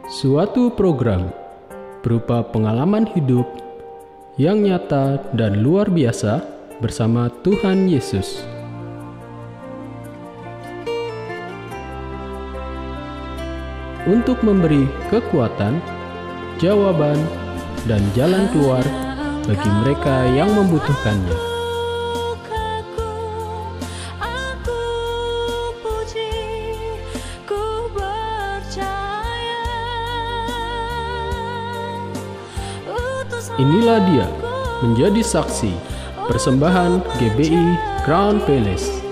Suatu program berupa pengalaman hidup yang nyata dan luar biasa bersama Tuhan Yesus. Untuk memberi kekuatan, jawaban, dan jalan keluar bagi mereka yang membutuhkannya. Inilah dia, menjadi saksi, persembahan GBI Crown Palace.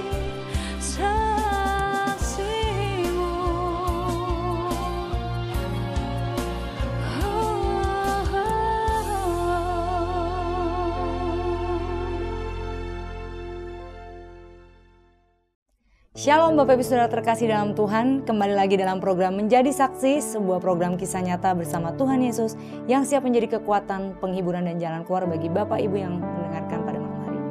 Shalom Bapak Ibu Saudara terkasih dalam Tuhan, kembali lagi dalam program Menjadi Saksi, sebuah program kisah nyata bersama Tuhan Yesus yang siap menjadi kekuatan, penghiburan dan jalan keluar bagi Bapak Ibu yang mendengarkan pada malam hari ini.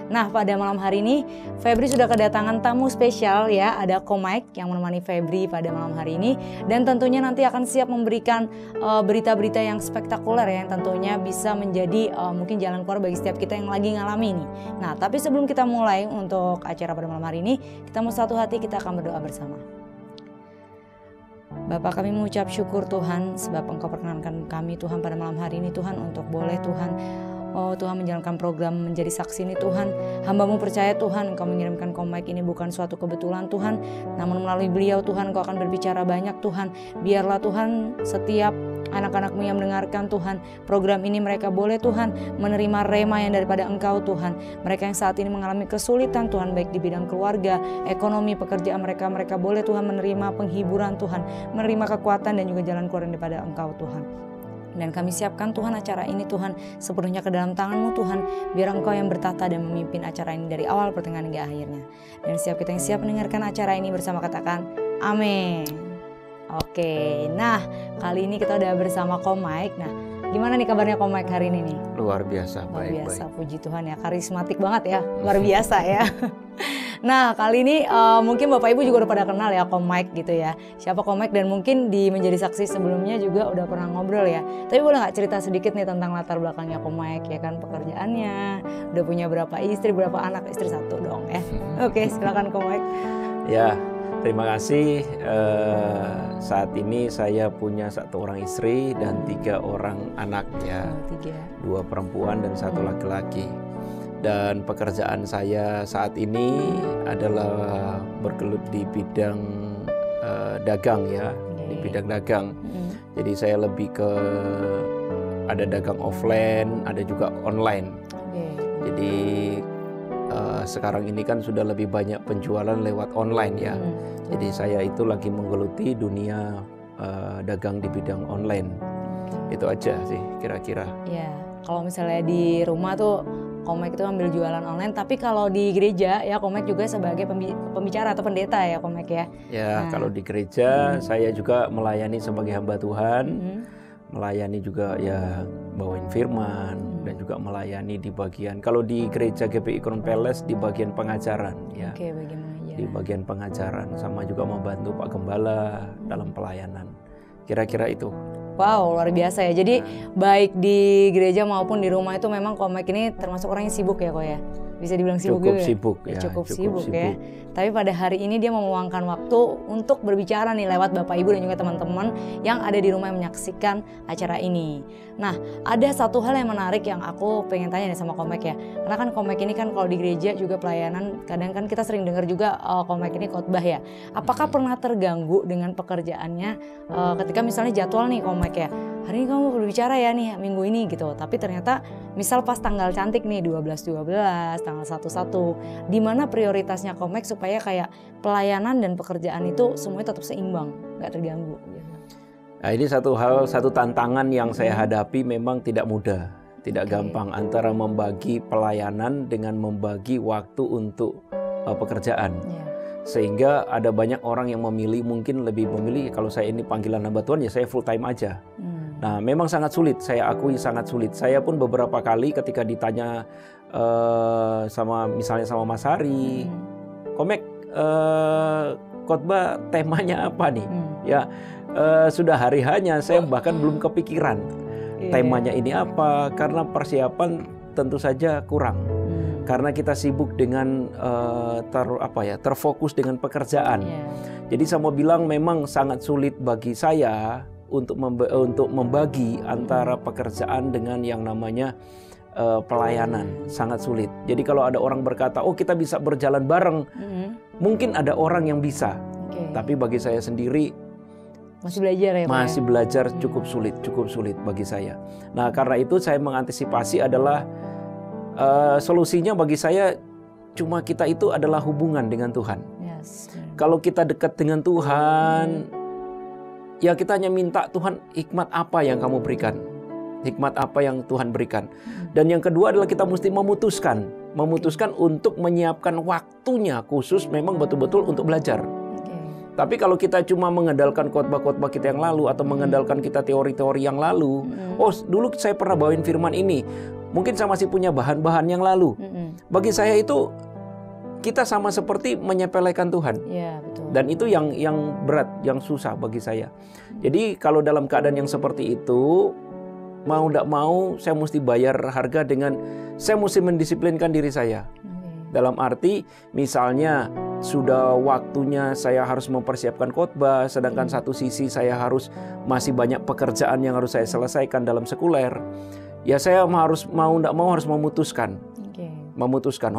Nah, pada malam hari ini Febri sudah kedatangan tamu spesial ya, ada Ko Mike yang menemani Febri pada malam hari ini, dan tentunya nanti akan siap memberikan berita-berita yang spektakuler ya, yang tentunya bisa menjadi mungkin jalan keluar bagi setiap kita yang lagi ngalami ini. Nah, tapi sebelum kita mulai untuk acara pada malam hari ini, kita mau satu hati, kita akan berdoa bersama. Bapa, kami mengucap syukur Tuhan sebab Engkau perkenankan kami Tuhan pada malam hari ini Tuhan untuk boleh Tuhan Tuhan menjalankan program Menjadi Saksi ini Tuhan. Hamba-Mu percaya Tuhan Engkau mengirimkan Ko Mike ini bukan suatu kebetulan Tuhan, namun melalui beliau Tuhan Engkau akan berbicara banyak Tuhan. Biarlah Tuhan setiap anak-anak-Mu yang mendengarkan Tuhan program ini, mereka boleh Tuhan menerima rema yang daripada Engkau Tuhan. Mereka yang saat ini mengalami kesulitan Tuhan, baik di bidang keluarga, ekonomi, pekerjaan mereka boleh Tuhan menerima penghiburan Tuhan, menerima kekuatan dan juga jalan keluar daripada Engkau Tuhan. Dan kami siapkan Tuhan acara ini Tuhan sepenuhnya ke dalam tangan-Mu Tuhan. Biar Engkau yang bertata dan memimpin acara ini dari awal pertengahan hingga akhirnya. Dan setiap kita yang siap mendengarkan acara ini bersama katakan amin. Oke, nah kali ini kita udah bersama Ko Mike. Nah, gimana nih kabarnya Ko Mike hari ini nih? Luar biasa, luar biasa, baik. puji Tuhan ya, karismatik banget ya, luar biasa ya. Nah kali ini mungkin Bapak Ibu juga udah pada kenal ya Ko Mike gitu ya. Siapa Ko Mike, dan mungkin di Menjadi Saksi sebelumnya juga udah pernah ngobrol ya. Tapi boleh gak cerita sedikit nih tentang latar belakangnya Ko Mike ya kan, pekerjaannya, udah punya berapa istri, berapa anak? Istri satu dong ya. Oke, silakan Ko Mike. Ya, terima kasih. Saat ini saya punya 1 orang istri dan 3 orang anak ya. 2 perempuan dan 1 laki-laki. Dan pekerjaan saya saat ini adalah bergelut di bidang dagang ya, di bidang dagang. Jadi saya lebih ke ada dagang offline, ada juga online. Jadi sekarang ini kan sudah lebih banyak penjualan lewat online ya. Jadi saya itu lagi menggeluti dunia dagang di bidang online. Itu aja sih kira-kira. Ya, kalau misalnya di rumah tuh Ko Mike itu ambil jualan online, tapi kalau di gereja ya Ko Mike juga sebagai pembicara atau pendeta ya Ko Mike ya. Ya, kalau di gereja saya juga melayani sebagai hamba Tuhan, melayani juga ya bawain firman dan juga melayani di bagian, kalau di gereja GBI Crown Palace di bagian pengajaran ya. Oke, bagaimana ya? Di bagian pengajaran, sama juga membantu Pak Gembala dalam pelayanan. Kira-kira itu. Wow, luar biasa ya. Jadi baik di gereja maupun di rumah itu memang Ko Mike ini termasuk orang yang sibuk ya Ko ya? Bisa dibilang sibuk cukup juga sibuk ya? Ya, Cukup sibuk ya. Tapi pada hari ini dia mau meluangkan waktu untuk berbicara nih lewat Bapak Ibu dan juga teman-teman yang ada di rumah yang menyaksikan acara ini. Nah, ada satu hal yang menarik yang aku pengen tanya nih sama Ko Mike ya. Karena kan Ko Mike ini kan kalau di gereja juga pelayanan, kadang kan kita sering dengar juga Ko Mike ini khotbah ya. Apakah pernah terganggu dengan pekerjaannya ketika misalnya jadwal nih Ko Mike ya, hari ini kamu berbicara ya nih minggu ini gitu. Tapi ternyata misal pas tanggal cantik nih 12/12, tanggal 1/1, di mana prioritasnya Ko Mike supaya kayak pelayanan dan pekerjaan itu semuanya tetap seimbang, nggak terganggu. Nah, ini satu tantangan yang saya hadapi, memang tidak mudah, tidak gampang antara membagi pelayanan dengan membagi waktu untuk pekerjaan. Sehingga ada banyak orang yang mungkin lebih memilih, kalau saya ini panggilan hamba Tuhan ya saya full time aja. Nah, memang sangat sulit, saya akui sangat sulit. Saya pun beberapa kali ketika ditanya misalnya sama Mas Hari, Ko Mike, khotbah temanya apa nih? Ya, sudah hari hanya saya bahkan belum kepikiran temanya ini apa, karena persiapan tentu saja kurang. Karena kita sibuk dengan terfokus dengan pekerjaan. Jadi saya mau bilang memang sangat sulit bagi saya untuk membagi antara pekerjaan dengan yang namanya pelayanan, sangat sulit. Jadi kalau ada orang berkata, oh kita bisa berjalan bareng, mungkin ada orang yang bisa, tapi bagi saya sendiri masih belajar ya, masih belajar cukup sulit bagi saya. Nah karena itu saya mengantisipasi adalah solusinya bagi saya cuma kita itu adalah hubungan dengan Tuhan. Kalau kita dekat dengan Tuhan, ya kita hanya minta Tuhan, hikmat apa yang kamu berikan, hikmat apa yang Tuhan berikan. Dan yang kedua adalah kita mesti memutuskan untuk menyiapkan waktunya khusus memang betul-betul untuk belajar. Tapi kalau kita cuma mengandalkan khotbah-khotbah kita yang lalu atau mengandalkan kita teori-teori yang lalu, oh dulu saya pernah bawain firman ini, mungkin saya masih punya bahan-bahan yang lalu. Bagi saya itu kita sama seperti menyepelekan Tuhan. Betul. Dan itu yang berat, yang susah bagi saya. Jadi kalau dalam keadaan yang seperti itu, mau tidak mau saya mesti bayar harga dengan saya mesti mendisiplinkan diri saya. Dalam arti misalnya sudah waktunya saya harus mempersiapkan khotbah, sedangkan satu sisi saya harus masih banyak pekerjaan yang harus saya selesaikan dalam sekuler. Ya saya harus mau tidak mau harus memutuskan.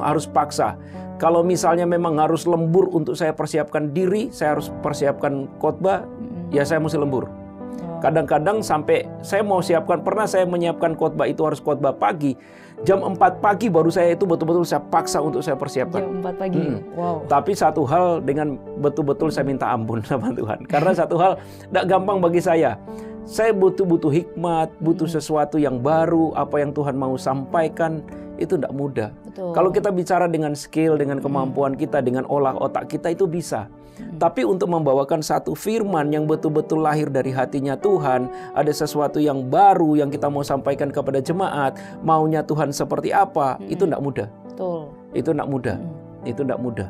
Harus paksa. Kalau misalnya memang harus lembur untuk saya persiapkan diri, saya harus persiapkan khotbah, ya saya mesti lembur. Kadang-kadang sampai saya mau siapkan, pernah saya menyiapkan khotbah itu harus khotbah pagi. Jam 4 pagi baru saya itu betul-betul saya paksa untuk saya persiapkan. Jam 4 pagi, wow. Tapi satu hal dengan betul-betul saya minta ampun sama Tuhan. Karena satu hal tidak gampang bagi saya. Saya butuh hikmat, butuh sesuatu yang baru, apa yang Tuhan mau sampaikan, itu tidak mudah. Betul. Kalau kita bicara dengan skill, dengan kemampuan kita, dengan olah otak kita itu bisa. Tapi untuk membawakan satu firman yang betul-betul lahir dari hatinya Tuhan, ada sesuatu yang baru yang kita mau sampaikan kepada jemaat, maunya Tuhan seperti apa, itu tidak mudah. Betul. Itu tidak mudah. Itu tidak mudah.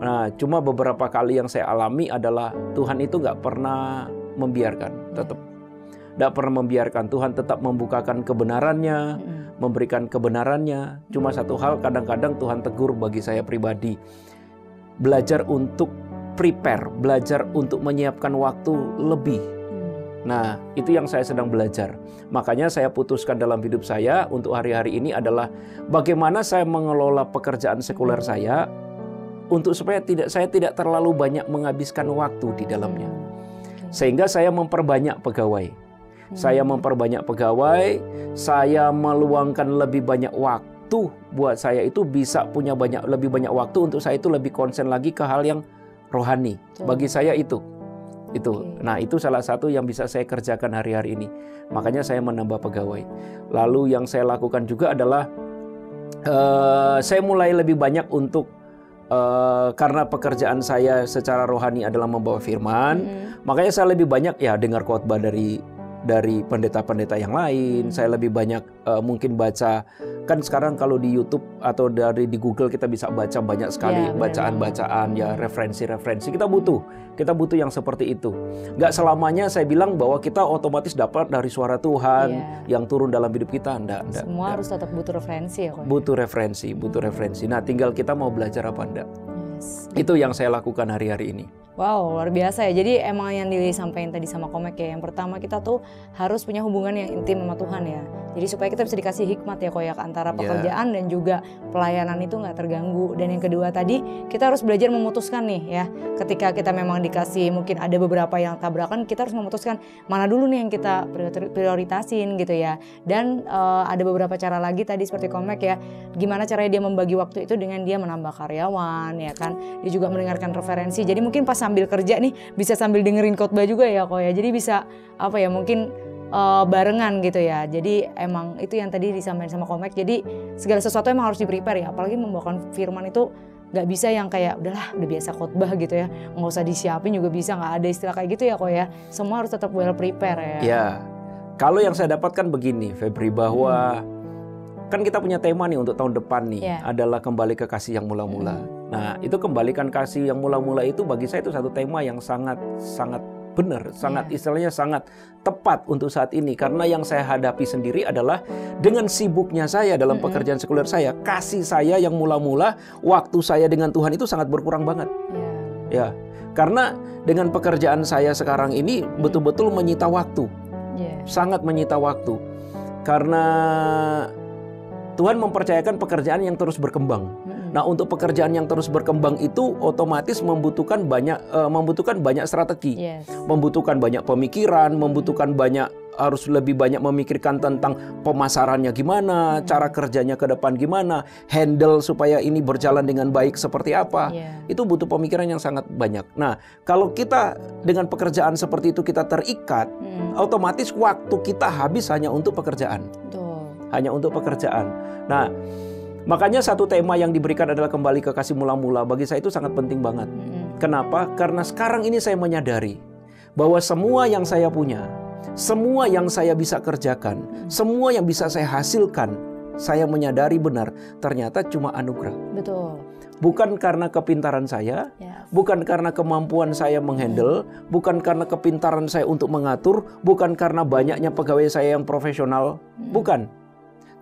Nah, cuma beberapa kali yang saya alami adalah Tuhan itu nggak pernah membiarkan, tetap. Tidak pernah membiarkan, Tuhan tetap membukakan kebenarannya, memberikan kebenarannya. Cuma satu hal kadang-kadang Tuhan tegur bagi saya pribadi. Belajar untuk prepare, belajar untuk menyiapkan waktu lebih. Nah, itu yang saya sedang belajar. Makanya saya putuskan dalam hidup saya untuk hari-hari ini adalah bagaimana saya mengelola pekerjaan sekuler saya untuk supaya saya tidak terlalu banyak menghabiskan waktu di dalamnya. Sehingga saya memperbanyak pegawai. Saya memperbanyak pegawai, saya meluangkan lebih banyak waktu buat saya itu bisa punya lebih banyak waktu untuk saya itu lebih konsen lagi ke hal yang rohani. Bagi saya itu. Nah, itu salah satu yang bisa saya kerjakan hari-hari ini. Makanya saya menambah pegawai. Lalu yang saya lakukan juga adalah saya mulai lebih banyak untuk karena pekerjaan saya secara rohani adalah membawa firman, makanya saya lebih banyak ya dengar khotbah dari pendeta-pendeta yang lain. Saya lebih banyak mungkin baca, kan sekarang kalau di YouTube atau di Google kita bisa baca banyak sekali bacaan-bacaan, ya referensi-referensi. Kita butuh yang seperti itu. Nggak selamanya saya bilang bahwa kita otomatis dapat dari suara Tuhan yang turun dalam hidup kita. Enggak. Semua harus tetap butuh referensi ya kok. Butuh referensi. Nah, tinggal kita mau belajar apa enggak. Itu yang saya lakukan hari-hari ini. Wow, luar biasa ya. Jadi emang yang disampaikan tadi sama Komek ya, yang pertama kita tuh harus punya hubungan yang intim sama Tuhan ya. Jadi supaya kita bisa dikasih hikmat ya Koyak, antara pekerjaan dan juga pelayanan itu nggak terganggu. Dan yang kedua tadi, kita harus belajar memutuskan nih ya. Ketika kita memang dikasih mungkin ada beberapa yang tabrakan, kita harus memutuskan mana dulu nih yang kita prioritasin gitu ya. Dan ada beberapa cara lagi tadi seperti Komek ya, gimana caranya dia membagi waktu itu dengan dia menambah karyawan ya kan. Dia juga mendengarkan referensi. Jadi mungkin pas sambil kerja nih bisa sambil dengerin khotbah juga ya kok ya. Jadi bisa apa ya, mungkin barengan gitu ya. Jadi emang itu yang tadi disampaikan sama Komek. Jadi segala sesuatu emang harus di-prepare ya. Apalagi membawakan firman itu nggak bisa yang kayak udahlah udah biasa khotbah gitu ya, nggak usah disiapin juga bisa, nggak ada istilah kayak gitu ya kok ya. Semua harus tetap well prepare ya. Ya, kalau yang saya dapatkan begini Febri, bahwa kan kita punya tema nih untuk tahun depan nih, adalah kembali ke kasih yang mula-mula. Nah, itu kembalikan kasih yang mula-mula itu bagi saya itu satu tema yang sangat benar, sangat istilahnya sangat tepat untuk saat ini. Karena yang saya hadapi sendiri adalah dengan sibuknya saya dalam pekerjaan sekuler saya, kasih saya yang mula-mula, waktu saya dengan Tuhan itu sangat berkurang banget. Ya, karena dengan pekerjaan saya sekarang ini betul-betul menyita waktu, sangat menyita waktu. Karena Tuhan mempercayakan pekerjaan yang terus berkembang. Nah, untuk pekerjaan yang terus berkembang itu otomatis membutuhkan banyak strategi, membutuhkan banyak pemikiran, membutuhkan harus lebih banyak memikirkan tentang pemasarannya gimana, cara kerjanya ke depan gimana, handle supaya ini berjalan dengan baik seperti apa. Itu butuh pemikiran yang sangat banyak. Nah, kalau kita dengan pekerjaan seperti itu kita terikat, otomatis waktu kita habis hanya untuk pekerjaan. Hanya untuk pekerjaan. Nah, makanya satu tema yang diberikan adalah kembali ke kasih mula-mula. Bagi saya itu sangat penting banget. Kenapa? Karena sekarang ini saya menyadari bahwa semua yang saya punya, semua yang saya bisa kerjakan, semua yang bisa saya hasilkan, saya menyadari benar ternyata cuma anugerah. Betul. Bukan karena kepintaran saya, bukan karena kemampuan saya menghandle, bukan karena kepintaran saya untuk mengatur, bukan karena banyaknya pegawai saya yang profesional, bukan.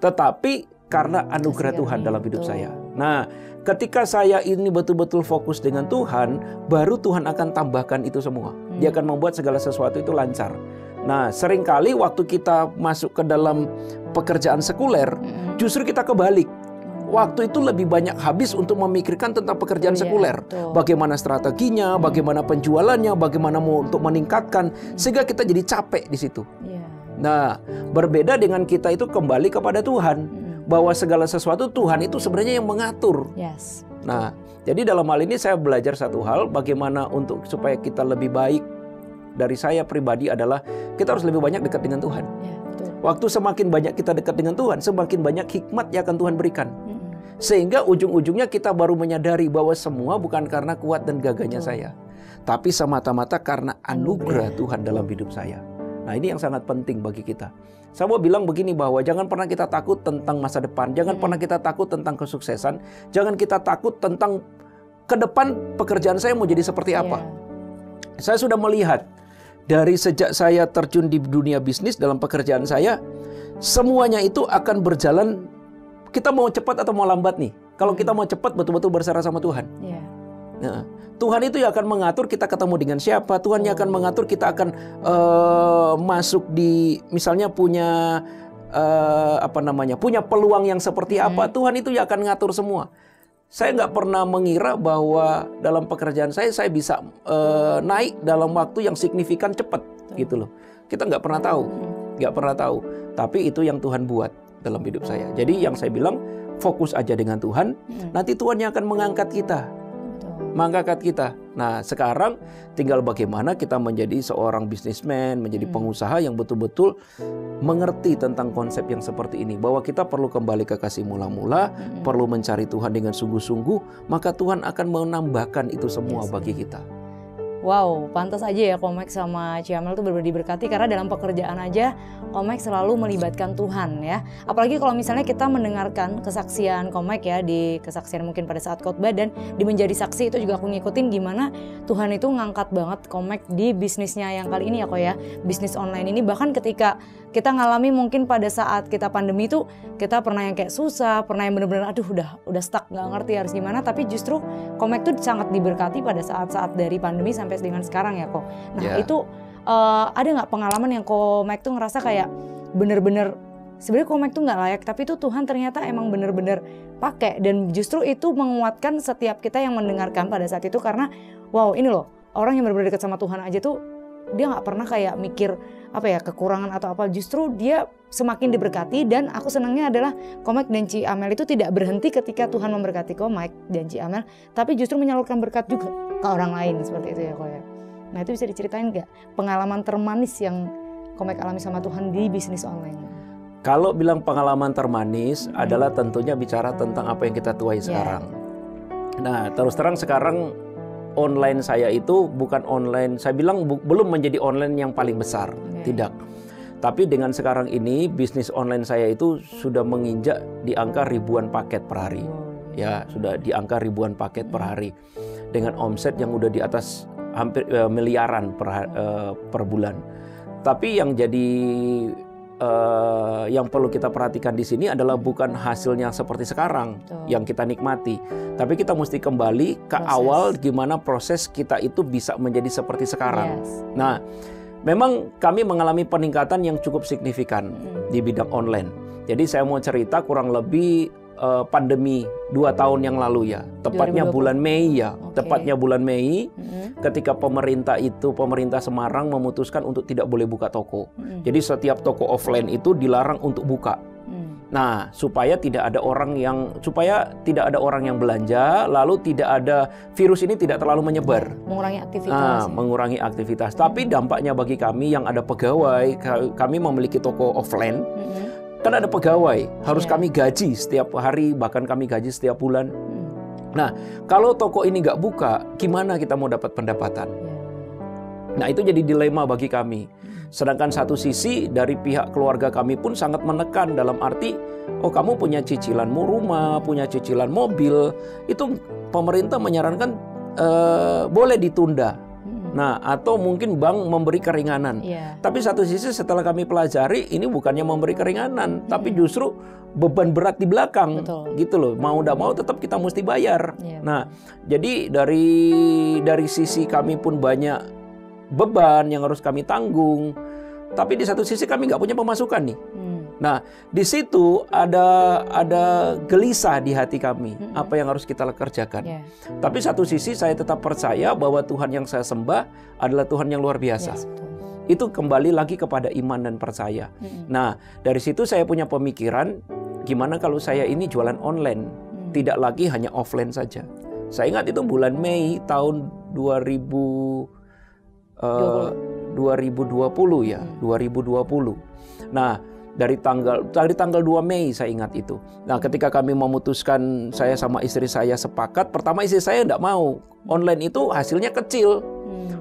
Tetapi karena anugerah Tuhan dalam hidup saya. Nah, ketika saya ini betul-betul fokus dengan Tuhan, baru Tuhan akan tambahkan itu semua. Dia akan membuat segala sesuatu itu lancar. Nah, seringkali waktu kita masuk ke dalam pekerjaan sekuler, justru kita kebalik. Waktu itu lebih banyak habis untuk memikirkan tentang pekerjaan sekuler. Bagaimana strateginya, bagaimana penjualannya, bagaimana untuk meningkatkan, sehingga kita jadi capek di situ. Nah, berbeda dengan kita itu kembali kepada Tuhan, bahwa segala sesuatu Tuhan itu sebenarnya yang mengatur. Nah, jadi dalam hal ini saya belajar satu hal, bagaimana untuk supaya kita lebih baik. Dari saya pribadi adalah kita harus lebih banyak dekat dengan Tuhan. Waktu semakin banyak kita dekat dengan Tuhan, semakin banyak hikmat yang akan Tuhan berikan. Sehingga ujung-ujungnya kita baru menyadari bahwa semua bukan karena kuat dan gagahnya saya, tapi semata-mata karena anugerah Tuhan dalam hidup saya. Nah, ini yang sangat penting bagi kita. Saya mau bilang begini, bahwa jangan pernah kita takut tentang masa depan, jangan pernah kita takut tentang kesuksesan, jangan kita takut tentang ke depan pekerjaan saya mau jadi seperti apa. Saya sudah melihat dari sejak saya terjun di dunia bisnis dalam pekerjaan saya, semuanya itu akan berjalan. Kita mau cepat atau mau lambat nih? Kalau kita mau cepat, betul-betul berserah sama Tuhan. Nah, Tuhan itu yang akan mengatur kita ketemu dengan siapa. Tuhan yang akan mengatur kita akan masuk di, misalnya punya punya peluang yang seperti apa. Tuhan itu yang akan ngatur semua. Saya nggak pernah mengira bahwa dalam pekerjaan saya bisa naik dalam waktu yang signifikan cepat, gitu loh. Kita nggak pernah tahu, Tapi itu yang Tuhan buat dalam hidup saya. Jadi yang saya bilang, fokus aja dengan Tuhan. Nanti Tuhan yang akan mengangkat kita. Nah, sekarang tinggal bagaimana kita menjadi seorang bisnismen, menjadi pengusaha yang betul-betul mengerti tentang konsep yang seperti ini. Bahwa kita perlu kembali ke kasih mula-mula, perlu mencari Tuhan dengan sungguh-sungguh, maka Tuhan akan menambahkan itu semua bagi kita. Wow, pantas aja ya Komek sama Ciamel tuh benar-benar diberkati, karena dalam pekerjaan aja Komek selalu melibatkan Tuhan ya. Apalagi kalau misalnya kita mendengarkan kesaksian Komek ya, di kesaksian mungkin pada saat khotbah dan di menjadi saksi, itu juga aku ngikutin gimana Tuhan itu ngangkat banget Komek di bisnisnya yang kali ini ya kok ya, bisnis online ini. Bahkan ketika kita ngalami mungkin pada saat kita pandemi tuh, kita pernah yang kayak susah, pernah yang benar-benar aduh udah stuck, nggak ngerti harus gimana, tapi justru Komek tuh sangat diberkati pada saat-saat dari pandemi sampai dengan sekarang ya kok. Nah itu ada nggak pengalaman yang Komek tuh ngerasa kayak bener-bener sebenarnya Komek tuh nggak layak, tapi tuh Tuhan ternyata emang bener-bener pakai, dan justru itu menguatkan setiap kita yang mendengarkan pada saat itu, karena wow ini loh, orang yang bener-bener dekat sama Tuhan aja tuh dia nggak pernah kayak mikir kekurangan atau apa, justru dia semakin diberkati. Dan aku senangnya adalah Komek dan Ci Amel itu tidak berhenti ketika Tuhan memberkati Komek dan Ci Amel, tapi justru menyalurkan berkat juga ke orang lain, seperti itu ya kok ya. Nah itu bisa diceritain nggak pengalaman termanis yang Komek alami sama Tuhan di bisnis online? Kalau bilang pengalaman termanis adalah tentunya bicara tentang apa yang kita tuai sekarang. Nah, terus terang sekarang online saya itu bukan online, saya bilang belum menjadi online yang paling besar, tidak. Tapi dengan sekarang ini bisnis online saya itu sudah menginjak di angka ribuan paket per hari. Ya, sudah di angka ribuan paket per hari. Dengan omset yang udah di atas hampir miliaran per bulan. Tapi yang jadi yang perlu kita perhatikan di sini adalah bukan hasilnya seperti sekarang yang kita nikmati, tapi kita mesti kembali ke awal gimana proses kita itu bisa menjadi seperti sekarang. Nah, memang kami mengalami peningkatan yang cukup signifikan di bidang online. Jadi saya mau cerita kurang lebih pandemi 2 tahun yang lalu ya, tepatnya 2020. Bulan Mei ya, tepatnya bulan Mei, ketika pemerintah Semarang memutuskan untuk tidak boleh buka toko. Jadi setiap toko offline itu dilarang untuk buka. Nah, supaya tidak ada orang yang belanja, lalu tidak ada virus ini tidak terlalu menyebar. Mengurangi aktivitas. Tapi dampaknya bagi kami yang ada pegawai, kami memiliki toko offline. Kan ada pegawai, harus kami gaji setiap hari, bahkan kami gaji setiap bulan. Nah, kalau toko ini nggak buka, gimana kita mau dapat pendapatan? Nah, itu jadi dilema bagi kami. Sedangkan satu sisi dari pihak keluarga kami pun sangat menekan dalam arti, oh kamu punya cicilanmu rumah, punya cicilan mobil, itu pemerintah menyarankan boleh ditunda. Nah, atau mungkin bank memberi keringanan. Tapi satu sisi setelah kami pelajari, ini bukannya memberi keringanan, tapi justru beban berat di belakang. Gitu loh. Mau tidak mau tetap kita mesti bayar. Nah, jadi dari sisi kami pun banyak beban yang harus kami tanggung. Tapi di satu sisi kami nggak punya pemasukan nih. Nah, di situ ada gelisah di hati kami, apa yang harus kita kerjakan. Tapi satu sisi saya tetap percaya bahwa Tuhan yang saya sembah adalah Tuhan yang luar biasa. Itu kembali lagi kepada iman dan percaya. Nah, dari situ saya punya pemikiran, gimana kalau saya ini jualan online, tidak lagi hanya offline saja. Saya ingat itu bulan Mei tahun 2020 ya, 2020. Nah, dari tanggal 2 Mei saya ingat itu. Nah, ketika kami memutuskan, saya sama istri saya sepakat, pertama istri saya tidak mau. Online itu hasilnya kecil.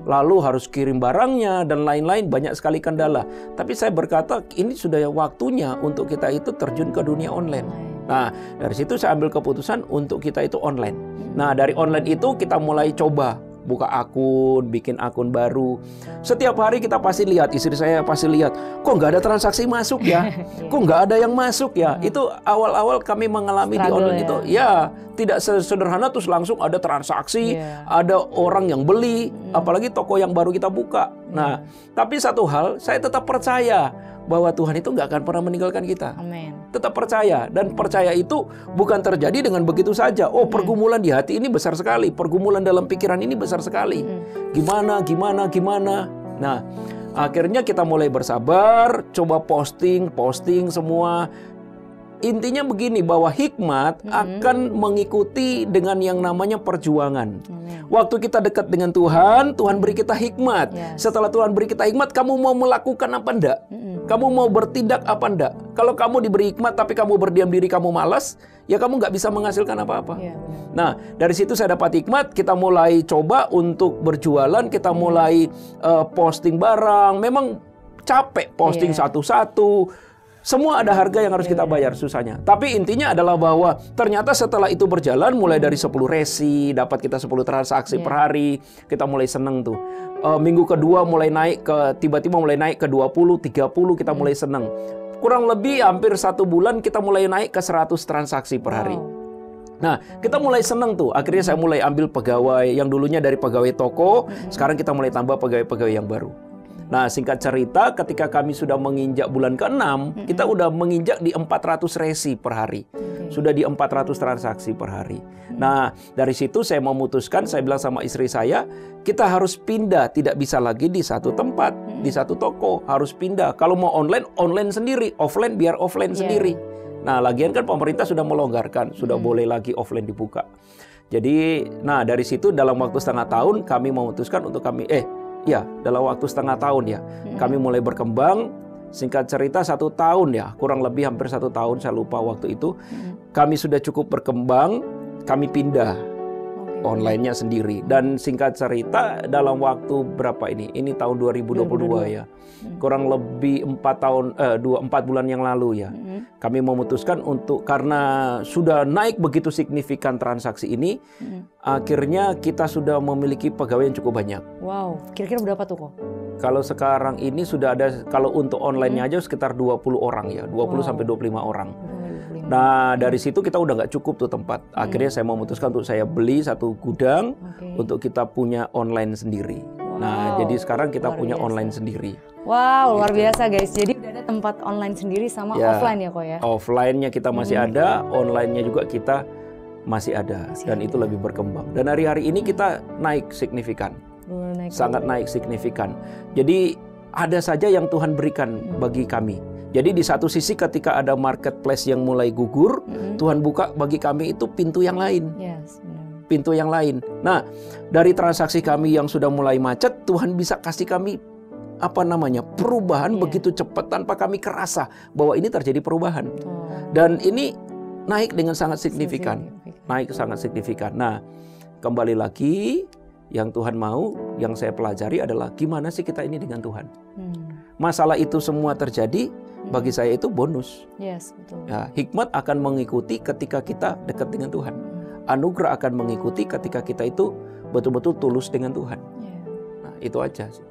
Lalu harus kirim barangnya dan lain-lain, banyak sekali kendala. Tapi saya berkata, ini sudah waktunya untuk kita itu terjun ke dunia online. Nah, dari situ saya ambil keputusan untuk kita itu online. Nah, dari online itu kita mulai coba buka akun, bikin akun baru. Setiap hari kita pasti lihat, istri saya pasti lihat, kok nggak ada transaksi masuk ya? Kok nggak ada yang masuk ya? Itu awal-awal kami mengalami di online itu. Ya, tidak sederhana terus langsung ada transaksi, ada orang yang beli, apalagi toko yang baru kita buka. Nah, tapi satu hal, saya tetap percaya bahwa Tuhan itu nggak akan pernah meninggalkan kita. Amin. Tetap percaya, dan percaya itu bukan terjadi dengan begitu saja. Oh, pergumulan di hati ini besar sekali, pergumulan dalam pikiran ini besar sekali. Gimana? Nah, akhirnya kita mulai bersabar, coba posting semua. Intinya begini, bahwa hikmat akan mengikuti dengan yang namanya perjuangan. Waktu kita dekat dengan Tuhan, Tuhan beri kita hikmat. Setelah Tuhan beri kita hikmat, kamu mau melakukan apa enggak? Kamu mau bertindak apa enggak? Kalau kamu diberi hikmat tapi kamu berdiam diri, kamu malas, ya kamu nggak bisa menghasilkan apa-apa. Nah, dari situ saya dapat hikmat, kita mulai coba untuk berjualan, kita mulai posting barang. Memang capek posting satu-satu. Semua ada harga yang harus kita bayar, susahnya. Tapi intinya adalah bahwa ternyata setelah itu berjalan, mulai dari 10 resi, dapat kita 10 transaksi per hari, kita mulai seneng tuh. Minggu kedua mulai naik tiba-tiba mulai naik ke 20, 30, kita mulai seneng. Kurang lebih hampir 1 bulan kita mulai naik ke 100 transaksi per hari. Nah, kita mulai seneng tuh. Akhirnya saya mulai ambil pegawai yang dulunya dari pegawai toko, sekarang kita mulai tambah pegawai-pegawai yang baru. Nah, singkat cerita, ketika kami sudah menginjak bulan ke-6, kita udah menginjak di 400 resi per hari. Sudah di 400 transaksi per hari. Nah, dari situ saya memutuskan, saya bilang sama istri saya, kita harus pindah, tidak bisa lagi di satu tempat, di satu toko, harus pindah. Kalau mau online, online sendiri, offline biar offline sendiri. Nah, lagian kan pemerintah sudah melonggarkan, sudah boleh lagi offline dibuka. Jadi, nah dari situ dalam waktu setengah tahun kami memutuskan untuk dalam waktu setengah tahun ya, kami mulai berkembang. Singkat cerita 1 tahun ya, kurang lebih hampir 1 tahun, saya lupa waktu itu. Kami sudah cukup berkembang, kami pindah. online-nya sendiri. Dan singkat cerita dalam waktu berapa ini? Ini tahun 2022 ya. Kurang lebih 4 bulan yang lalu ya. Kami memutuskan untuk, karena sudah naik begitu signifikan transaksi ini, akhirnya kita sudah memiliki pegawai yang cukup banyak. Wow, kira-kira berapa tuh kok? Kalau sekarang ini sudah ada, kalau untuk online-nya aja sekitar 20 orang ya, 20 sampai 25 orang. Nah, dari situ kita udah nggak cukup tuh tempat. Akhirnya saya memutuskan untuk saya beli satu gudang untuk kita punya online sendiri. Nah, jadi sekarang kita punya online sendiri. Wow, luar biasa guys. Jadi udah ada tempat online sendiri sama offline ya kok ya? Offline-nya kita masih ada, online-nya juga kita masih ada. Dan itu lebih berkembang. Dan hari-hari ini kita naik signifikan. Sangat naik signifikan. Jadi ada saja yang Tuhan berikan bagi kami. Jadi di satu sisi ketika ada marketplace yang mulai gugur, Tuhan buka bagi kami itu pintu yang lain. Pintu yang lain. Nah, dari transaksi kami yang sudah mulai macet, Tuhan bisa kasih kami perubahan begitu cepat tanpa kami kerasa bahwa ini terjadi perubahan. Dan ini naik dengan sangat signifikan. Naik sangat signifikan. Nah, kembali lagi yang Tuhan mau, yang saya pelajari adalah gimana sih kita ini dengan Tuhan. Masalah itu semua terjadi, bagi saya itu bonus. Betul. Ya, hikmat akan mengikuti ketika kita dekat dengan Tuhan. Anugerah akan mengikuti ketika kita itu betul-betul tulus dengan Tuhan. Nah, itu aja sih.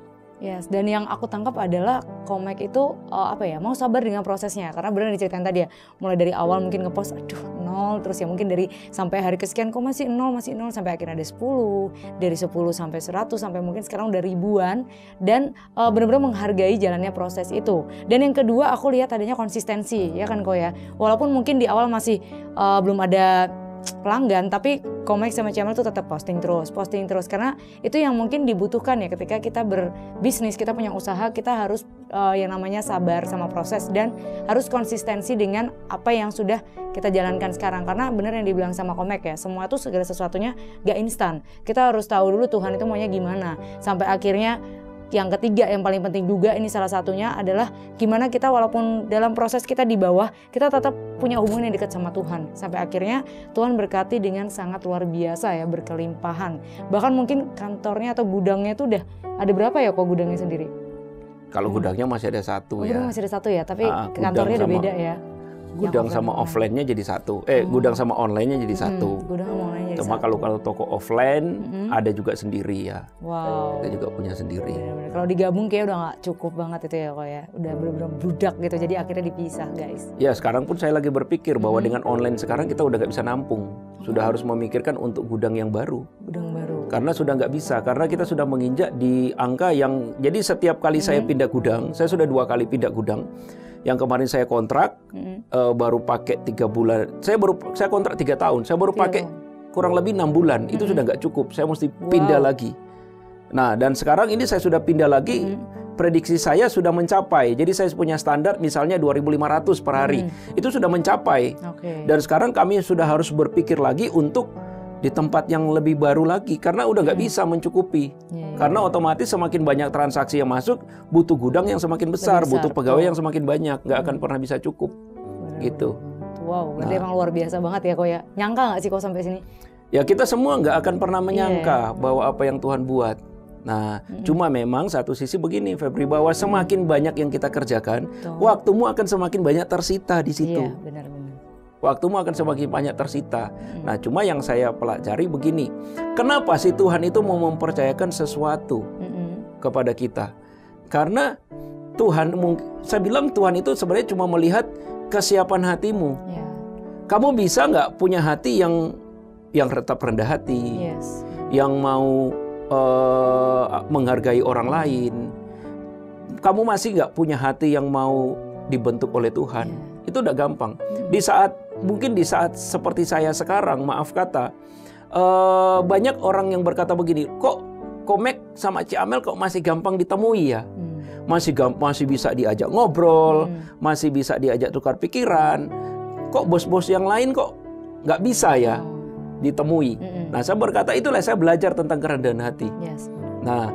Dan yang aku tangkap adalah Komek itu mau sabar dengan prosesnya, karena benar diceritain tadi ya, mulai dari awal mungkin ngepost aduh 0, terus ya mungkin dari sampai hari kesekian kok masih 0 sampai akhirnya ada 10, dari 10 sampai 100 sampai mungkin sekarang udah ribuan, dan benar-benar menghargai jalannya proses itu. Dan yang kedua aku lihat adanya konsistensi ya kan kok ya, walaupun mungkin di awal masih belum ada pelanggan, tapi Komek sama Ciamel tuh tetap posting terus karena itu yang mungkin dibutuhkan ya ketika kita berbisnis, kita punya usaha, kita harus yang namanya sabar sama proses dan harus konsistensi dengan apa yang sudah kita jalankan sekarang. Karena benar yang dibilang sama Komek ya, semua tuh segala sesuatunya gak instan. Kita harus tahu dulu Tuhan itu maunya gimana, sampai akhirnya yang ketiga yang paling penting juga ini salah satunya adalah gimana kita walaupun dalam proses kita di bawah, kita tetap punya hubungan yang dekat sama Tuhan. Sampai akhirnya Tuhan berkati dengan sangat luar biasa ya, berkelimpahan. Bahkan mungkin kantornya atau gudangnya itu udah ada berapa ya kok gudangnya sendiri? Kalau gudangnya masih ada satu ya. Gudang masih ada satu ya, tapi kantornya udah beda ya. Gudang sama offline-nya jadi satu. Gudang sama online-nya jadi satu. Gudang sama online-nya jadi Cuma satu. kalau toko offline ada juga sendiri ya. Wow. Kita juga punya sendiri. Bener-bener. Kalau digabung kayak udah nggak cukup banget itu ya kok ya. Udah bener-bener budak gitu. Jadi akhirnya dipisah guys. Ya sekarang pun saya lagi berpikir bahwa dengan online sekarang kita udah nggak bisa nampung. Sudah harus memikirkan untuk gudang yang baru. Gudang baru. Karena sudah nggak bisa. Karena kita sudah menginjak di angka yang. Jadi setiap kali saya pindah gudang, saya sudah 2 kali pindah gudang. Yang kemarin saya kontrak baru pakai 3 bulan. Saya kontrak 3 tahun. Saya baru pakai kurang lebih 6 bulan. Itu sudah nggak cukup. Saya mesti pindah lagi. Nah, dan sekarang ini saya sudah pindah lagi. Prediksi saya sudah mencapai. Jadi saya punya standar misalnya 2.500 per hari. Itu sudah mencapai. Dan sekarang kami sudah harus berpikir lagi untuk di tempat yang lebih baru lagi karena udah nggak bisa mencukupi. Karena otomatis semakin banyak transaksi yang masuk, butuh gudang yang semakin besar, butuh pegawai yang semakin banyak, nggak akan pernah bisa cukup. Gitu. Wow, berarti emang luar biasa banget ya kok ya. Nyangka nggak sih kok sampai sini? Ya kita semua nggak akan pernah menyangka bahwa apa yang Tuhan buat. Nah, cuma memang satu sisi begini, Febri, bahwa semakin banyak yang kita kerjakan, waktumu akan semakin banyak tersita di situ. Iya, benar-benar. Waktumu akan semakin banyak tersita. Nah, cuma yang saya pelajari begini. Kenapa sih Tuhan itu mau mempercayakan sesuatu kepada kita? Karena Tuhan, saya bilang Tuhan itu sebenarnya cuma melihat kesiapan hatimu. Kamu bisa nggak punya hati yang tetap rendah hati, yang mau menghargai orang lain? Kamu masih nggak punya hati yang mau dibentuk oleh Tuhan? Itu udah gampang. Mungkin di saat seperti saya sekarang, maaf kata, banyak orang yang berkata begini, kok Komek sama Ciamel kok masih gampang ditemui ya? Masih bisa diajak ngobrol, masih bisa diajak tukar pikiran. Kok bos-bos yang lain kok nggak bisa ya ditemui? Nah, saya berkata itulah saya belajar tentang kerendahan hati. Nah,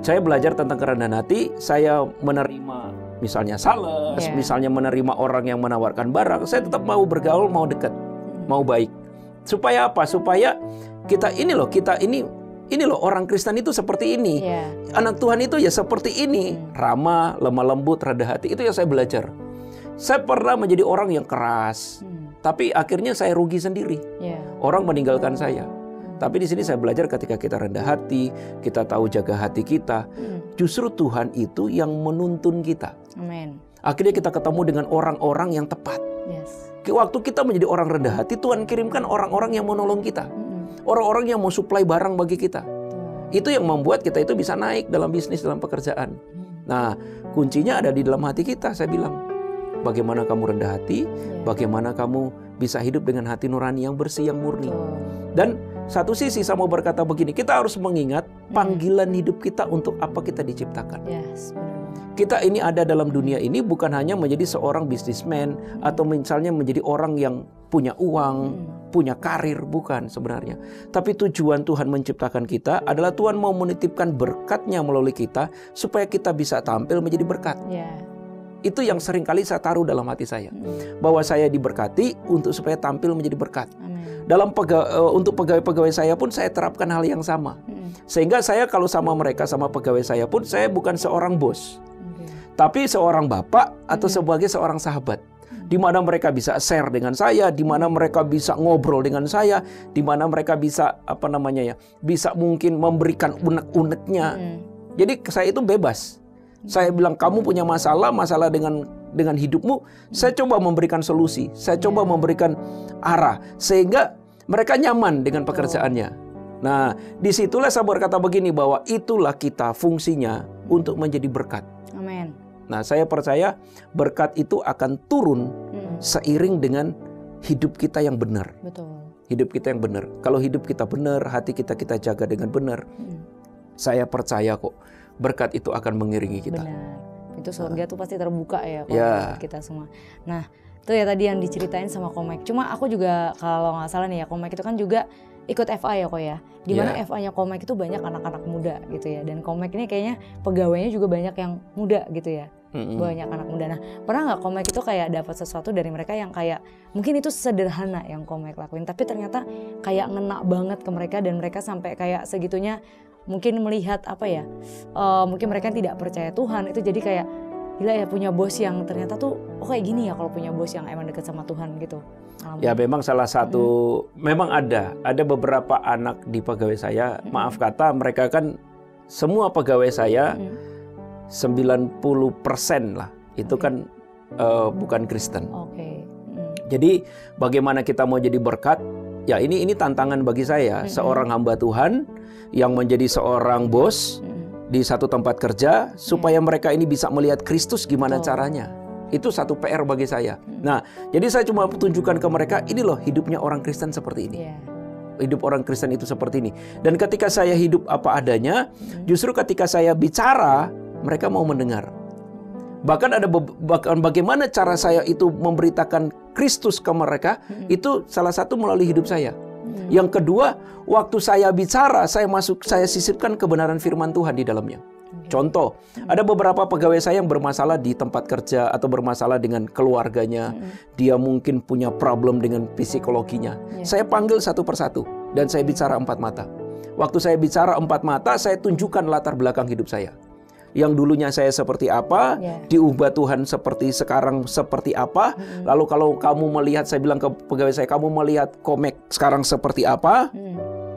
saya belajar tentang kerendahan hati, saya menerima misalnya sales, misalnya menerima orang yang menawarkan barang, saya tetap mau bergaul, mau dekat, mau baik. Supaya apa? Supaya kita ini loh orang Kristen itu seperti ini. Anak Tuhan itu ya seperti ini. Ramah, lemah lembut, rendah hati. Itu yang saya belajar. Saya pernah menjadi orang yang keras. Tapi akhirnya saya rugi sendiri. Orang meninggalkan saya. Tapi di sini saya belajar ketika kita rendah hati, kita tahu jaga hati kita. Justru Tuhan itu yang menuntun kita. Amin. Akhirnya kita ketemu dengan orang-orang yang tepat. Waktu kita menjadi orang rendah hati, Tuhan kirimkan orang-orang yang mau nolong kita. Orang-orang yang mau supply barang bagi kita. Itu yang membuat kita itu bisa naik dalam bisnis, dalam pekerjaan. Nah, kuncinya ada di dalam hati kita, saya bilang. Bagaimana kamu rendah hati, bagaimana kamu bisa hidup dengan hati nurani yang bersih, yang murni. Dan satu sisi saya mau berkata begini, kita harus mengingat panggilan hidup kita untuk apa kita diciptakan. Kita ini ada dalam dunia ini bukan hanya menjadi seorang bisnismen atau misalnya menjadi orang yang punya uang, punya karir, bukan sebenarnya. Tapi tujuan Tuhan menciptakan kita adalah Tuhan mau menitipkan berkat-Nya melalui kita supaya kita bisa tampil menjadi berkat. Itu yang sering kali saya taruh dalam hati saya. Bahwa saya diberkati untuk supaya tampil menjadi berkat. Dalam untuk pegawai-pegawai saya pun saya terapkan hal yang sama. Sehingga saya kalau sama mereka, sama pegawai saya pun saya bukan seorang bos. Tapi seorang bapak atau sebagai seorang sahabat. Di mana mereka bisa share dengan saya, di mana mereka bisa ngobrol dengan saya, di mana mereka bisa bisa mungkin memberikan unek-uneknya. Jadi saya itu bebas. Saya bilang kamu punya masalah dengan hidupmu, saya coba memberikan solusi, saya coba memberikan arah sehingga mereka nyaman dengan pekerjaannya. Nah, disitulah saya berkata begini bahwa itulah kita fungsinya untuk menjadi berkat. Amin. Nah, saya percaya berkat itu akan turun seiring dengan hidup kita yang benar. Hidup kita yang benar. Kalau hidup kita benar, hati kita jaga dengan benar. Saya percaya kok berkat itu akan mengiringi kita. Benar. Itu surga tuh pasti terbuka ya kalau kita semua. Nah, itu ya tadi yang diceritain sama Komek. Cuma aku juga kalau nggak salah nih ya, Komek itu kan juga ikut FA ya kok ya. Dimana FA-nya Komek itu banyak anak-anak muda gitu ya. Dan Komek ini kayaknya pegawainya juga banyak yang muda gitu ya. Banyak anak muda. Nah, pernah nggak Komek itu kayak dapat sesuatu dari mereka yang kayak mungkin itu sederhana yang Komek lakuin, tapi ternyata kayak ngena banget ke mereka dan mereka sampai kayak segitunya mungkin melihat mungkin mereka tidak percaya Tuhan, itu jadi kayak gila ya punya bos yang ternyata tuh kayak gini ya kalau punya bos yang emang dekat sama Tuhan gitu. Ya memang salah satu, memang ada beberapa anak di pegawai saya, maaf kata mereka kan semua pegawai saya 90% lah itu kan bukan Kristen. Jadi bagaimana kita mau jadi berkat? Ya ini tantangan bagi saya, seorang hamba Tuhan yang menjadi seorang bos di satu tempat kerja supaya mereka ini bisa melihat Kristus gimana caranya. Itu satu PR bagi saya. Nah, jadi saya cuma tunjukkan ke mereka, ini loh hidupnya orang Kristen seperti ini. Hidup orang Kristen itu seperti ini. Dan ketika saya hidup apa adanya, justru ketika saya bicara, mereka mau mendengar. Bahkan bagaimana cara saya itu memberitakan Kristus ke mereka, itu salah satu melalui hidup saya. Yang kedua, waktu saya bicara, saya sisipkan kebenaran firman Tuhan di dalamnya. Contoh, ada beberapa pegawai saya yang bermasalah di tempat kerja atau bermasalah dengan keluarganya. Dia mungkin punya problem dengan psikologinya. Saya panggil satu persatu dan saya bicara 4 mata. Waktu saya bicara 4 mata, saya tunjukkan latar belakang hidup saya. Yang dulunya saya seperti apa, diubah Tuhan seperti sekarang seperti apa. Lalu kalau kamu melihat, saya bilang ke pegawai saya, kamu melihat Komek sekarang seperti apa.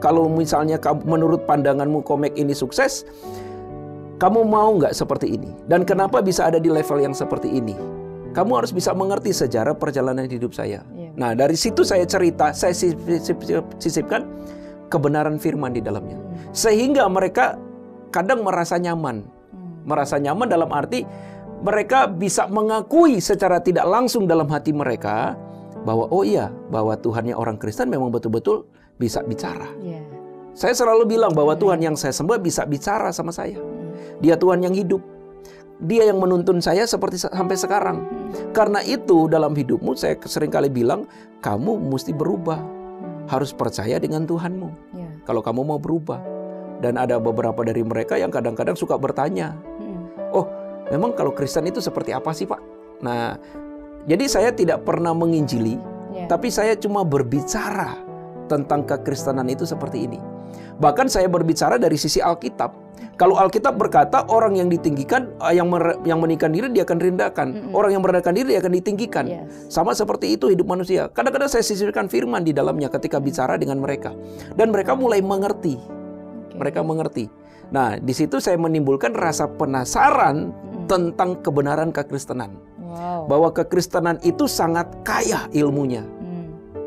Kalau misalnya menurut pandanganmu Komek ini sukses, kamu mau nggak seperti ini? Dan kenapa bisa ada di level yang seperti ini? Kamu harus bisa mengerti sejarah perjalanan hidup saya. Nah, dari situ saya cerita, saya sisipkan kebenaran firman di dalamnya. Sehingga mereka kadang merasa nyaman. Merasa nyaman dalam arti mereka bisa mengakui secara tidak langsung dalam hati mereka bahwa bahwa Tuhannya orang Kristen memang betul-betul bisa bicara. Saya selalu bilang bahwa Tuhan yang saya sembah bisa bicara sama saya. Dia Tuhan yang hidup. Dia yang menuntun saya seperti sampai sekarang. Karena itu dalam hidupmu saya seringkali bilang, kamu mesti berubah. Harus percaya dengan Tuhanmu. Kalau kamu mau berubah. Dan ada beberapa dari mereka yang kadang-kadang suka bertanya, oh memang kalau Kristen itu seperti apa sih Pak? Nah, jadi saya tidak pernah menginjili, tapi saya cuma berbicara tentang kekristenan itu seperti ini. Bahkan saya berbicara dari sisi Alkitab. Kalau Alkitab berkata orang yang ditinggikan, yang meninggikan diri dia akan direndahkan. Orang yang merendahkan diri dia akan ditinggikan. Sama seperti itu hidup manusia. Kadang-kadang saya sisirkan firman di dalamnya ketika bicara dengan mereka. Dan mereka mulai mengerti. Mereka mengerti. Nah, di situ saya menimbulkan rasa penasaran tentang kebenaran kekristenan. Bahwa kekristenan itu sangat kaya ilmunya.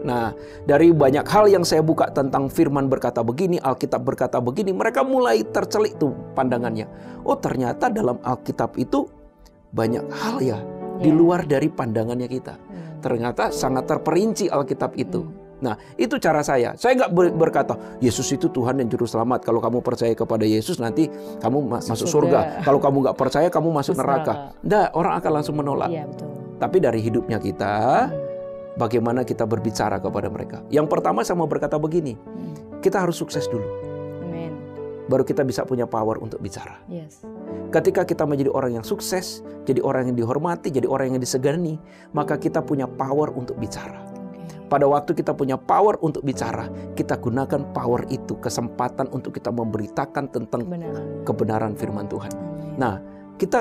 Nah, dari banyak hal yang saya buka tentang firman berkata begini, Alkitab berkata begini, mereka mulai tercelik tuh pandangannya. Oh, ternyata dalam Alkitab itu banyak hal ya di luar dari pandangannya kita. Ternyata sangat terperinci Alkitab itu. Nah, itu cara saya. Saya nggak berkata, Yesus itu Tuhan dan Juru Selamat. Kalau kamu percaya kepada Yesus, nanti kamu masuk surga. Kalau kamu nggak percaya, kamu masuk neraka. Nggak, orang akan langsung menolak. Tapi dari hidupnya kita, bagaimana kita berbicara kepada mereka. Yang pertama saya mau berkata begini, kita harus sukses dulu. Amin. Baru kita bisa punya power untuk bicara. Ketika kita menjadi orang yang sukses, jadi orang yang dihormati, jadi orang yang disegani, maka kita punya power untuk bicara. Pada waktu kita punya power untuk bicara, kita gunakan power itu, kesempatan untuk kita memberitakan tentang kebenaran firman Tuhan. Nah,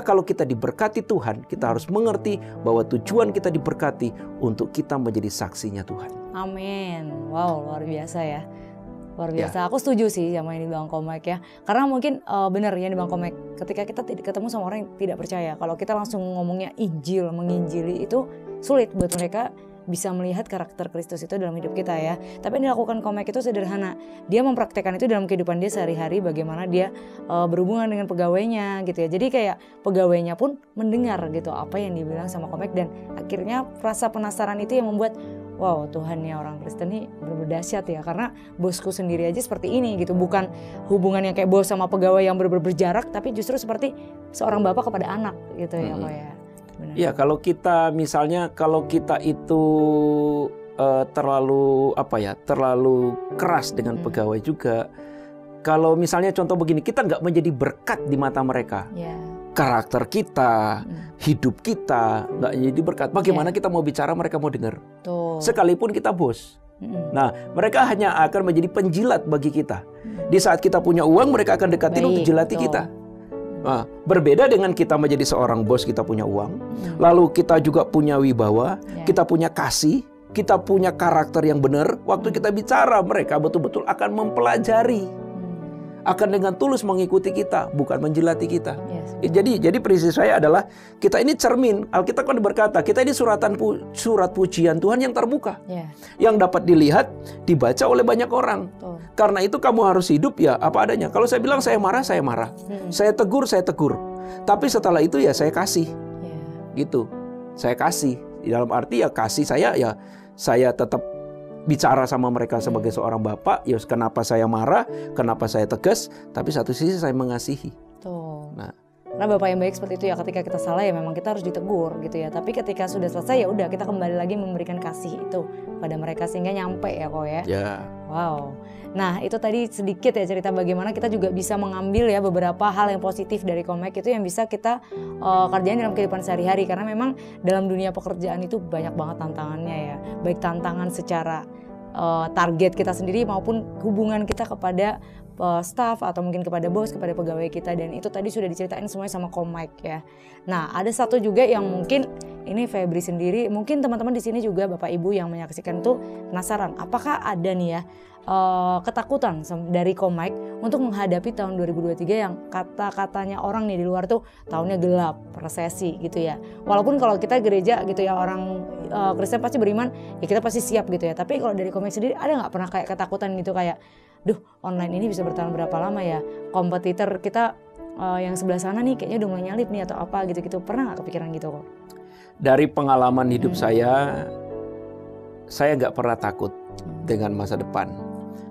kalau kita diberkati Tuhan, kita harus mengerti bahwa tujuan kita diberkati untuk kita menjadi saksinya Tuhan. Amin. Wow, luar biasa ya. Luar biasa. Aku setuju sih sama yang dibilang Komek ya. Karena mungkin benar yang dibilang Komek. Ketika kita ketemu sama orang yang tidak percaya, kalau kita langsung ngomongnya Injil, menginjili itu sulit buat mereka bisa melihat karakter Kristus itu dalam hidup kita ya. Tapi yang dilakukan Komek itu sederhana. Dia mempraktekkan itu dalam kehidupan dia sehari-hari, bagaimana dia berhubungan dengan pegawainya gitu ya. Jadi kayak pegawainya pun mendengar gitu apa yang dibilang sama Komek, dan akhirnya rasa penasaran itu yang membuat wow, Tuhan ya, orang Kristen ini benar-benar dahsyat ya, karena bosku sendiri aja seperti ini gitu. Bukan hubungan yang kayak bos sama pegawai yang benar-benar berjarak, tapi justru seperti seorang bapak kepada anak gitu ya Pak ya. Benar. Ya, kalau kita misalnya itu terlalu keras dengan pegawai juga. Kalau misalnya contoh begini, kita nggak menjadi berkat di mata mereka. Karakter kita, hidup kita nggak jadi berkat. Bagaimana kita mau bicara, mereka mau dengar. Sekalipun kita bos. Nah, mereka hanya akan menjadi penjilat bagi kita. Di saat kita punya uang, mereka akan dekatin untuk jilati kita. Nah, berbeda dengan kita menjadi seorang bos, kita punya uang, lalu kita juga punya wibawa, kita punya kasih, kita punya karakter yang benar. Waktu kita bicara, mereka betul-betul akan mempelajari, akan dengan tulus mengikuti kita, bukan menjilati kita. Jadi prinsip saya adalah kita ini cermin. Alkitab kan berkata kita ini surat pujian Tuhan yang terbuka, yang dapat dilihat, dibaca oleh banyak orang. Karena itu kamu harus hidup ya apa adanya. Kalau saya bilang saya marah, saya tegur, tapi setelah itu ya saya kasih, gitu. Saya kasih dalam arti ya kasih saya ya saya tetap bicara sama mereka sebagai seorang bapak. Ya kenapa saya marah, kenapa saya tegas, tapi satu sisi saya mengasihi. Nah, karena bapak yang baik seperti itu ya, ketika kita salah ya memang kita harus ditegur gitu ya. Tapi ketika sudah selesai ya udah kita kembali lagi memberikan kasih itu pada mereka sehingga nyampe ya kok ya. Wow. Nah, itu tadi sedikit ya cerita bagaimana kita juga bisa mengambil ya beberapa hal yang positif dari Komek itu yang bisa kita kerjain dalam kehidupan sehari-hari. Karena memang dalam dunia pekerjaan itu banyak banget tantangannya ya. Baik tantangan secara target kita sendiri maupun hubungan kita kepada staff atau mungkin kepada bos, kepada pegawai kita, dan itu tadi sudah diceritain semuanya sama Komek ya. Nah, ada satu juga yang mungkin ini Febri sendiri, mungkin teman-teman di sini juga Bapak Ibu yang menyaksikan tuh penasaran, apakah ada nih ya ketakutan dari Komek untuk menghadapi tahun 2023 yang kata-katanya orang nih di luar tuh tahunnya gelap, resesi gitu ya. Walaupun kalau kita gereja gitu ya, orang Kristen pasti beriman, ya kita pasti siap gitu ya. Tapi kalau dari Komek sendiri ada nggak pernah kayak ketakutan gitu kayak, duh online ini bisa bertahan berapa lama ya, kompetitor kita yang sebelah sana nih kayaknya udah mulai nyalip nih atau apa gitu-gitu, pernah nggak kepikiran gitu kok? Dari pengalaman hidup saya nggak pernah takut dengan masa depan.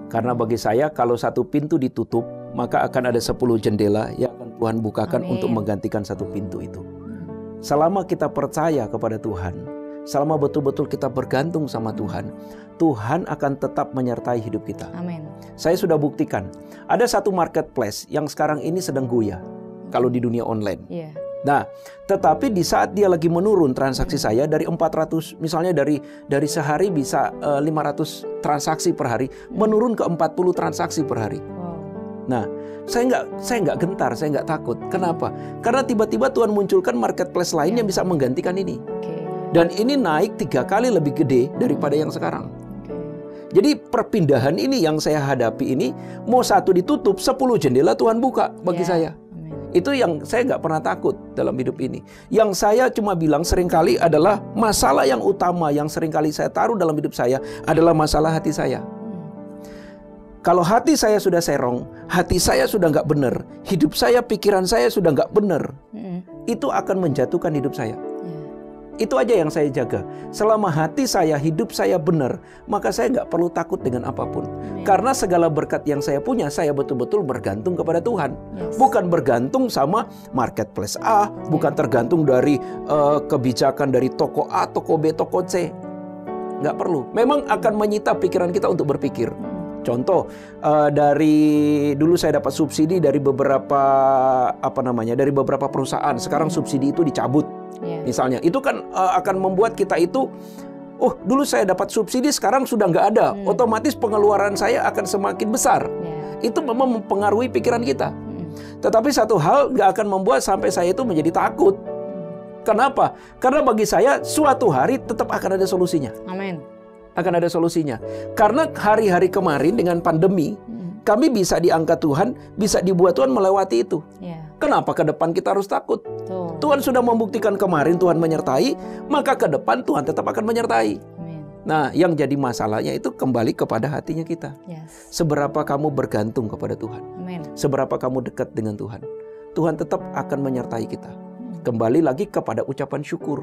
Karena bagi saya kalau satu pintu ditutup, maka akan ada 10 jendela yang akan Tuhan bukakan untuk menggantikan satu pintu itu. Selama kita percaya kepada Tuhan, selama betul-betul kita bergantung sama Tuhan, Tuhan akan tetap menyertai hidup kita. Amin. Saya sudah buktikan, ada satu marketplace yang sekarang ini sedang goyah kalau di dunia online. Nah, tetapi di saat dia lagi menurun transaksi saya dari 400, misalnya dari sehari bisa 500 transaksi per hari, menurun ke 40 transaksi per hari. Nah, saya nggak gentar, saya nggak takut. Kenapa? Karena tiba-tiba Tuhan munculkan marketplace lain yang bisa menggantikan ini. Dan ini naik 3 kali lebih gede daripada yang sekarang. Jadi perpindahan ini yang saya hadapi ini, mau satu ditutup, 10 jendela Tuhan buka bagi saya. Itu yang saya nggak pernah takut dalam hidup ini. Yang saya cuma bilang seringkali adalah masalah yang utama yang seringkali saya taruh dalam hidup saya adalah masalah hati saya. Kalau hati saya sudah serong, hati saya sudah nggak benar, hidup saya, pikiran saya sudah nggak benar, itu akan menjatuhkan hidup saya. Itu aja yang saya jaga. Selama hati saya, hidup saya benar, maka saya nggak perlu takut dengan apapun. Karena segala berkat yang saya punya, saya betul-betul bergantung kepada Tuhan. Bukan bergantung sama marketplace A, bukan tergantung dari kebijakan dari toko A, toko B, toko C. Nggak perlu. Memang akan menyita pikiran kita untuk berpikir. Contoh, dari dulu saya dapat subsidi dari beberapa dari beberapa perusahaan. Sekarang subsidi itu dicabut. Misalnya, itu kan akan membuat kita itu, oh dulu saya dapat subsidi, sekarang sudah nggak ada. Otomatis pengeluaran saya akan semakin besar. Itu memang mempengaruhi pikiran kita. Tetapi satu hal nggak akan membuat sampai saya itu menjadi takut. Kenapa? Karena bagi saya suatu hari tetap akan ada solusinya. Amin. Akan ada solusinya. Karena hari-hari kemarin dengan pandemi, kami bisa diangkat Tuhan, bisa dibuat Tuhan melewati itu. Kenapa ke depan kita harus takut? Tuhan sudah membuktikan kemarin Tuhan menyertai, maka ke depan Tuhan tetap akan menyertai. Nah, yang jadi masalahnya itu kembali kepada hatinya kita. Seberapa kamu bergantung kepada Tuhan. Seberapa kamu dekat dengan Tuhan. Tuhan tetap akan menyertai kita. Kembali lagi kepada ucapan syukur.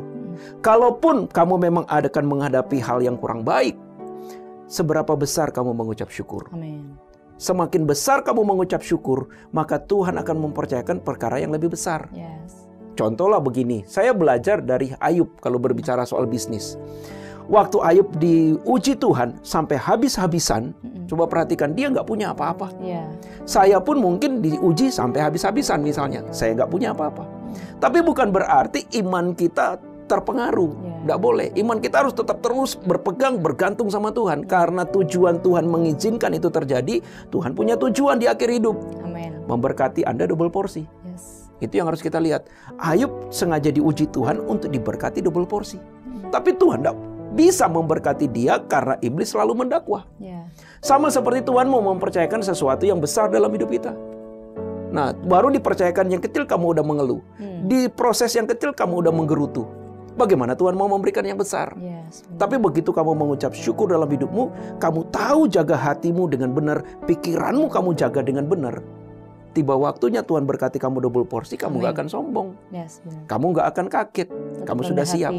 Kalaupun kamu memang akan menghadapi hal yang kurang baik, seberapa besar kamu mengucap syukur. Semakin besar kamu mengucap syukur, maka Tuhan akan mempercayakan perkara yang lebih besar. Contohlah begini, saya belajar dari Ayub kalau berbicara soal bisnis. Waktu Ayub diuji Tuhan sampai habis-habisan, coba perhatikan, dia nggak punya apa-apa. Saya pun mungkin diuji sampai habis-habisan misalnya, saya nggak punya apa-apa. Tapi bukan berarti iman kita terpengaruh. Nggak boleh. Iman kita harus tetap terus berpegang, bergantung sama Tuhan. Karena tujuan Tuhan mengizinkan itu terjadi, Tuhan punya tujuan di akhir hidup. Memberkati Anda double porsi. Itu yang harus kita lihat. Ayub sengaja diuji Tuhan untuk diberkati double porsi. Tapi Tuhan tidak bisa memberkati dia karena iblis selalu mendakwah. Sama seperti Tuhan mau mempercayakan sesuatu yang besar dalam hidup kita. Nah, baru dipercayakan yang kecil kamu udah mengeluh. Di proses yang kecil kamu udah menggerutu. Bagaimana Tuhan mau memberikan yang besar? Tapi begitu kamu mengucap syukur dalam hidupmu, kamu tahu jaga hatimu dengan benar, pikiranmu kamu jaga dengan benar. Tiba waktunya Tuhan berkati kamu double porsi, kamu gak akan sombong. Kamu gak akan kaget. Kamu sudah siap.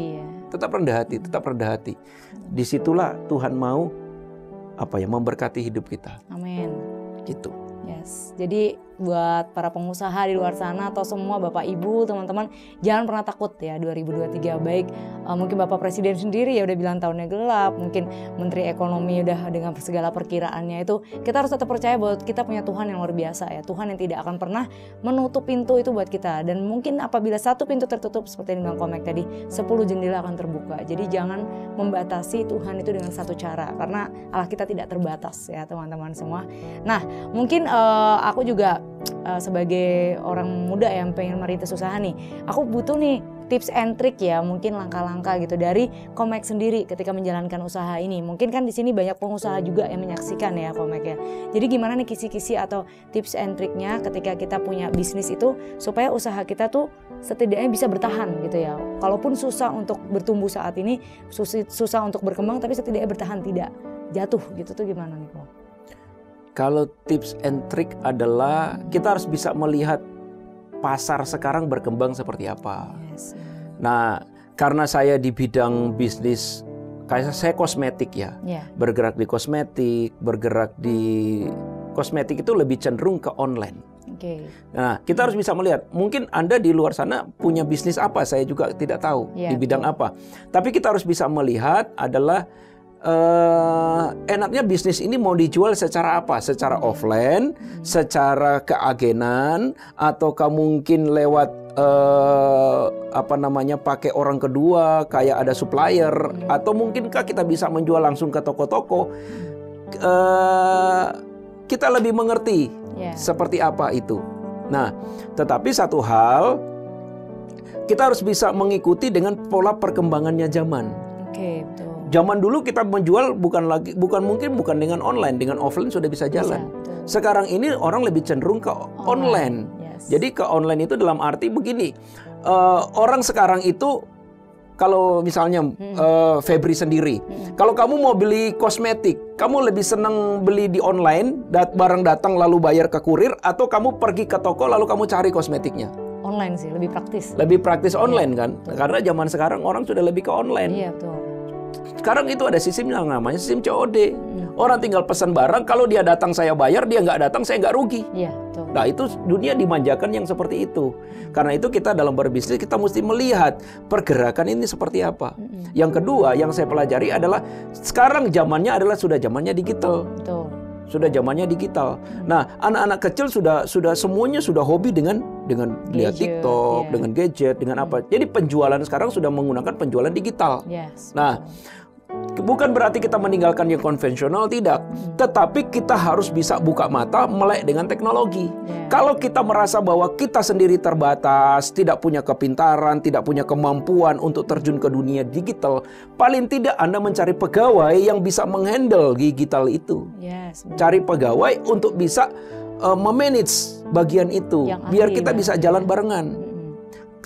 Tetap rendah hati, tetap rendah hati. Disitulah Tuhan mau memberkati hidup kita. Amin. Gitu. Jadi buat para pengusaha di luar sana atau semua Bapak Ibu, teman-teman, jangan pernah takut ya 2023. Baik mungkin Bapak Presiden sendiri ya udah bilang tahunnya gelap, mungkin Menteri Ekonomi udah dengan segala perkiraannya itu, kita harus tetap percaya bahwa kita punya Tuhan yang luar biasa ya. Tuhan yang tidak akan pernah menutup pintu itu buat kita. Dan mungkin apabila satu pintu tertutup seperti yang bilang Komek tadi, 10 jendela akan terbuka. Jadi jangan membatasi Tuhan itu dengan satu cara, karena Allah kita tidak terbatas ya teman-teman semua. Nah, mungkin aku juga sebagai orang muda yang pengen merintis usaha nih, aku butuh nih tips and trick ya, mungkin langkah-langkah gitu dari Komek sendiri ketika menjalankan usaha ini. Mungkin kan di sini banyak pengusaha juga yang menyaksikan ya Komek ya. Jadi gimana nih kisi-kisi atau tips and tricknya ketika kita punya bisnis itu supaya usaha kita tuh setidaknya bisa bertahan gitu ya. Kalaupun susah untuk bertumbuh saat ini, susah untuk berkembang, tapi setidaknya bertahan, tidak jatuh gitu tuh gimana nih Komek? Kalau tips and trick adalah kita harus bisa melihat pasar sekarang berkembang seperti apa. Nah, karena saya di bidang bisnis, kayak saya kosmetik ya, bergerak di kosmetik itu lebih cenderung ke online. Nah, kita harus bisa melihat, mungkin Anda di luar sana punya bisnis apa, saya juga tidak tahu di bidang apa. Tapi kita harus bisa melihat adalah enaknya bisnis ini mau dijual secara apa? Secara offline, secara keagenan, ataukah mungkin lewat pakai orang kedua, kayak ada supplier, atau mungkinkah kita bisa menjual langsung ke toko-toko? Kita lebih mengerti seperti apa itu. Nah, tetapi satu hal, kita harus bisa mengikuti dengan pola perkembangannya zaman. Oke, betul. Zaman dulu kita menjual bukan dengan online, dengan offline sudah bisa jalan. Sekarang ini orang lebih cenderung ke online. Jadi ke online itu dalam arti begini, orang sekarang itu kalau misalnya Febri sendiri, kalau kamu mau beli kosmetik, kamu lebih senang beli di online, barang datang lalu bayar ke kurir, atau kamu pergi ke toko lalu kamu cari kosmetiknya? Online sih, lebih praktis. Lebih praktis online kan? Betul. Karena zaman sekarang orang sudah lebih ke online. Iya, betul. Sekarang itu ada sistem yang namanya sistem COD. Orang tinggal pesan barang, kalau dia datang saya bayar, dia nggak datang saya nggak rugi. Iya, betul. Nah itu dunia dimanjakan yang seperti itu. Karena itu kita dalam berbisnis kita mesti melihat pergerakan ini seperti apa. Yang kedua yang saya pelajari adalah sekarang zamannya adalah sudah zamannya digital. Betul. Sudah zamannya digital. Nah, anak-anak kecil sudah semuanya sudah hobi dengan lihat TikTok, dengan gadget, dengan apa. Jadi penjualan sekarang sudah menggunakan penjualan digital. Nah, bukan berarti kita meninggalkan yang konvensional, tidak. Tetapi kita harus bisa buka mata melek dengan teknologi. Kalau kita merasa bahwa kita sendiri terbatas, tidak punya kepintaran, tidak punya kemampuan untuk terjun ke dunia digital, paling tidak Anda mencari pegawai yang bisa menghandle digital itu. Cari pegawai untuk bisa memanage bagian itu, biar kita bisa jalan barengan.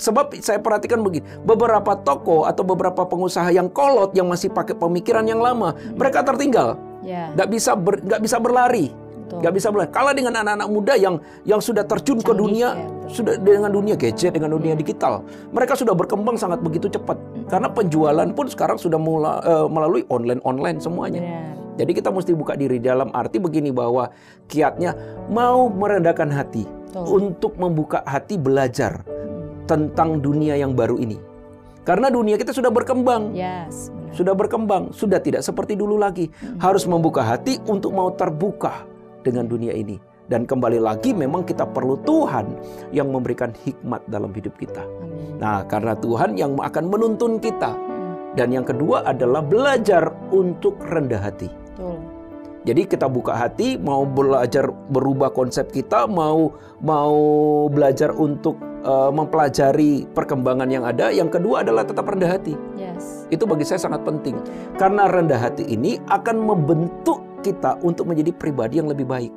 Sebab saya perhatikan begini, beberapa toko atau beberapa pengusaha yang kolot, yang masih pakai pemikiran yang lama, mereka tertinggal, nggak bisa berlari, nggak bisa berlari. Kalah dengan anak-anak muda yang sudah terjun ke dunia, sudah dengan dunia gadget, dengan dunia digital, mereka sudah berkembang sangat begitu cepat. Karena penjualan pun sekarang sudah melalui online semuanya. Jadi kita mesti buka diri dalam arti begini, bahwa kiatnya mau merendahkan hati untuk membuka hati belajar tentang dunia yang baru ini. Karena dunia kita sudah berkembang. Sudah berkembang, sudah tidak seperti dulu lagi. Harus membuka hati untuk mau terbuka dengan dunia ini. Dan kembali lagi memang kita perlu Tuhan yang memberikan hikmat dalam hidup kita. Nah, karena Tuhan yang akan menuntun kita. Dan yang kedua adalah belajar untuk rendah hati. Jadi kita buka hati, mau belajar berubah konsep kita, mau belajar untuk mempelajari perkembangan yang ada. Yang kedua adalah tetap rendah hati. Itu bagi saya sangat penting. Karena rendah hati ini akan membentuk kita untuk menjadi pribadi yang lebih baik.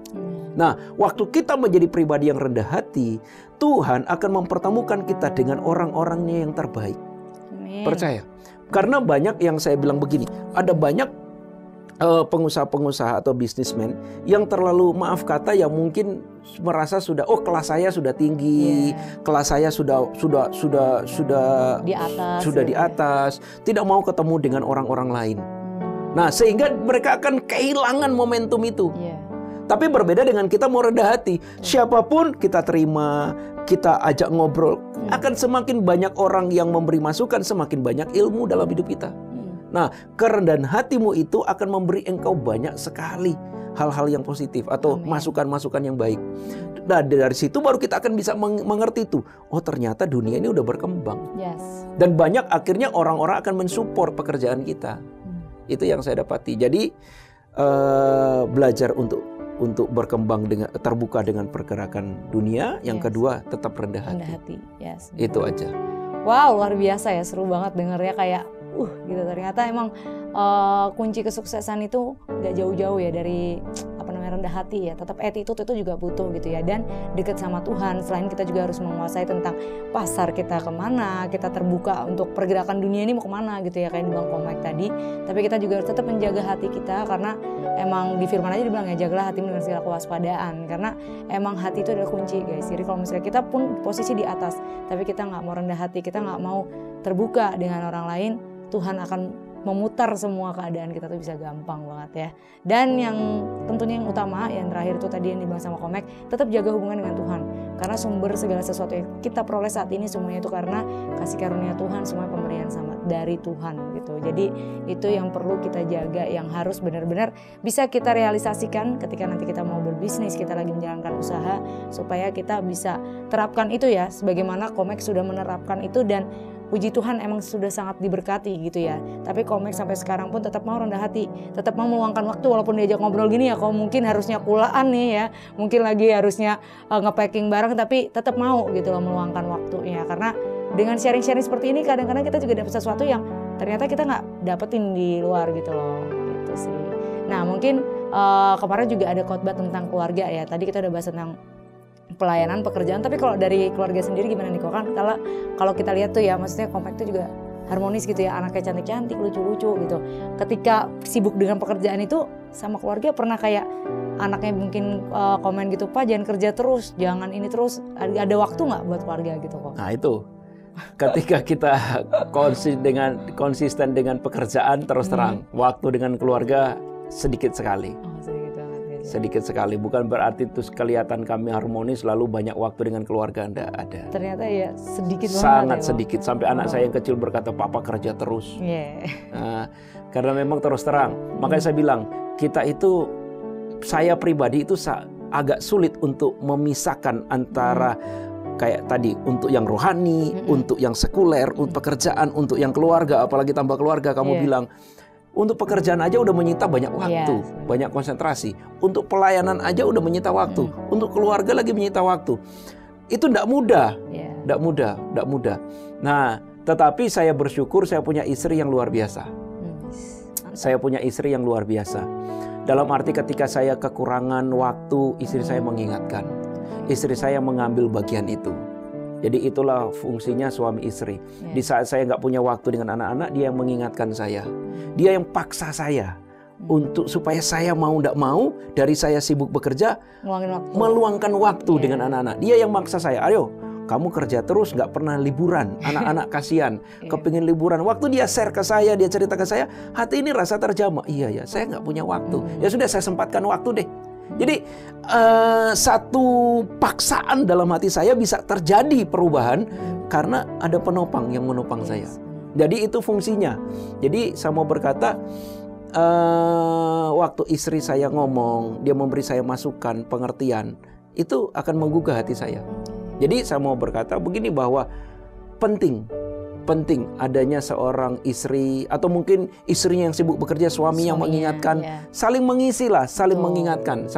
Nah, waktu kita menjadi pribadi yang rendah hati, Tuhan akan mempertemukan kita dengan orang-orangnya yang terbaik. Percaya? Karena banyak yang saya bilang begini, ada banyak pengusaha-pengusaha atau bisnismen yang terlalu, maaf kata, yang mungkin merasa sudah, kelas saya sudah tinggi, kelas saya sudah di atas, tidak mau ketemu dengan orang-orang lain. Nah, sehingga mereka akan kehilangan momentum itu. Tapi berbeda dengan kita mau rendah hati, siapapun kita terima, kita ajak ngobrol, akan semakin banyak orang yang memberi masukan, semakin banyak ilmu dalam hidup kita. Nah, kerendahan hatimu itu akan memberi engkau banyak sekali hal-hal yang positif atau masukan-masukan yang baik. Nah, dari situ baru kita akan bisa mengerti tuh, ternyata dunia ini udah berkembang. Dan banyak akhirnya orang-orang akan mensupport pekerjaan kita. Itu yang saya dapati. Jadi belajar untuk berkembang dengan terbuka dengan pergerakan dunia. Yang kedua, tetap rendah hati. Itu aja. Wow, luar biasa ya, seru banget dengernya, kayak gitu. Ternyata emang kunci kesuksesan itu gak jauh-jauh ya dari rendah hati ya. Tetap attitude itu juga butuh gitu ya, dan dekat sama Tuhan. Selain kita juga harus menguasai tentang pasar kita kemana, kita terbuka untuk pergerakan dunia ini mau kemana gitu ya, kayak di Bang Komik tadi. Tapi kita juga harus tetap menjaga hati kita, karena emang di firman aja dibilang ya, jagalah hatimu dengan segala kewaspadaan. Karena emang hati itu adalah kunci guys. Jadi kalau misalnya kita pun posisi di atas, tapi kita nggak mau rendah hati, kita nggak mau terbuka dengan orang lain, Tuhan akan memutar semua keadaan kita tuh bisa gampang banget ya. Dan yang tentunya yang utama, yang terakhir itu tadi yang dibilang sama Komek, tetap jaga hubungan dengan Tuhan. Karena sumber segala sesuatu yang kita peroleh saat ini semuanya itu karena kasih karunia Tuhan, semua pemberian sama dari Tuhan gitu. Jadi itu yang perlu kita jaga, yang harus benar-benar bisa kita realisasikan ketika nanti kita mau berbisnis, kita lagi menjalankan usaha, supaya kita bisa terapkan itu ya, sebagaimana Komek sudah menerapkan itu dan puji Tuhan emang sudah sangat diberkati gitu ya. Tapi Komek sampai sekarang pun tetap mau rendah hati, tetap mau meluangkan waktu walaupun diajak ngobrol gini ya, kalau mungkin harusnya kulaan nih ya, mungkin lagi harusnya nge-packing barang, tapi tetap mau gitu loh meluangkan waktunya. Karena dengan sharing-sharing seperti ini kadang-kadang kita juga dapat sesuatu yang ternyata kita nggak dapetin di luar gitu loh, gitu sih. Nah mungkin kemarin juga ada khotbah tentang keluarga ya, tadi kita udah bahas tentang pelayanan, pekerjaan, tapi kalau dari keluarga sendiri gimana nih kok? Kan kalau kita lihat tuh ya, maksudnya Komek tuh juga harmonis gitu ya, anaknya cantik-cantik, lucu-lucu gitu. Ketika sibuk dengan pekerjaan itu sama keluarga pernah kayak anaknya mungkin komen gitu, Pak jangan kerja terus, jangan ini terus, ada waktu nggak buat keluarga gitu kok? Nah itu, ketika kita konsisten dengan pekerjaan, terus terang, waktu dengan keluarga sedikit sekali. Sedikit sekali, bukan berarti terus kelihatan kami harmonis lalu banyak waktu dengan keluarga, enggak ada. Ternyata ya sedikit banget. Sangat ya, sedikit, sampai anak saya yang kecil berkata, Papa kerja terus. Nah, karena memang terus terang, makanya saya bilang, kita itu, saya pribadi itu agak sulit untuk memisahkan antara kayak tadi, untuk yang rohani, untuk yang sekuler, untuk pekerjaan, untuk yang keluarga, apalagi tambah keluarga, kamu bilang, untuk pekerjaan aja udah menyita banyak waktu, banyak konsentrasi. Untuk pelayanan aja udah menyita waktu. Untuk keluarga lagi menyita waktu. Itu tidak mudah, tidak mudah, tidak mudah. Nah, tetapi saya bersyukur saya punya istri yang luar biasa. Saya punya istri yang luar biasa. Dalam arti ketika saya kekurangan waktu, istri saya mengingatkan. Istri saya mengambil bagian itu. Jadi itulah fungsinya suami istri. Di saat saya nggak punya waktu dengan anak-anak, dia yang mengingatkan saya. Dia yang paksa saya untuk supaya saya mau nggak mau, dari saya sibuk bekerja, meluangkan waktu dengan anak-anak. Dia yang maksa saya, ayo kamu kerja terus, nggak pernah liburan. Anak-anak kasihan, kepingin liburan. Waktu dia share ke saya, dia cerita ke saya, hati ini rasa terjamah. Iya ya, saya nggak punya waktu. Ya sudah, saya sempatkan waktu deh. Jadi satu paksaan dalam hati saya bisa terjadi perubahan karena ada penopang yang menopang saya. Jadi itu fungsinya. Jadi saya mau berkata, waktu istri saya ngomong, dia memberi saya masukan, pengertian, itu akan menggugah hati saya. Jadi saya mau berkata begini, bahwa penting adanya seorang istri, atau mungkin istrinya yang sibuk bekerja, suami yang mengingatkan, saling mengisi lah, saling mengingatkan.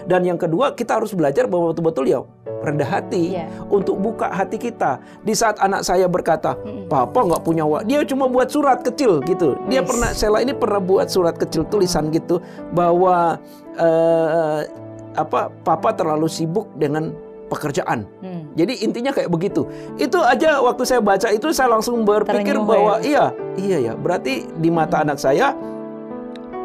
Dan yang kedua, kita harus belajar bahwa betul-betul ya rendah hati untuk buka hati kita. Di saat anak saya berkata, Papa nggak punya waktu, dia cuma buat surat kecil gitu. Dia pernah, Sela ini pernah buat surat kecil tulisan gitu bahwa Papa terlalu sibuk dengan pekerjaan. Jadi intinya kayak begitu. Itu aja waktu saya baca itu saya langsung berpikir bahwa iya ya, berarti di mata anak saya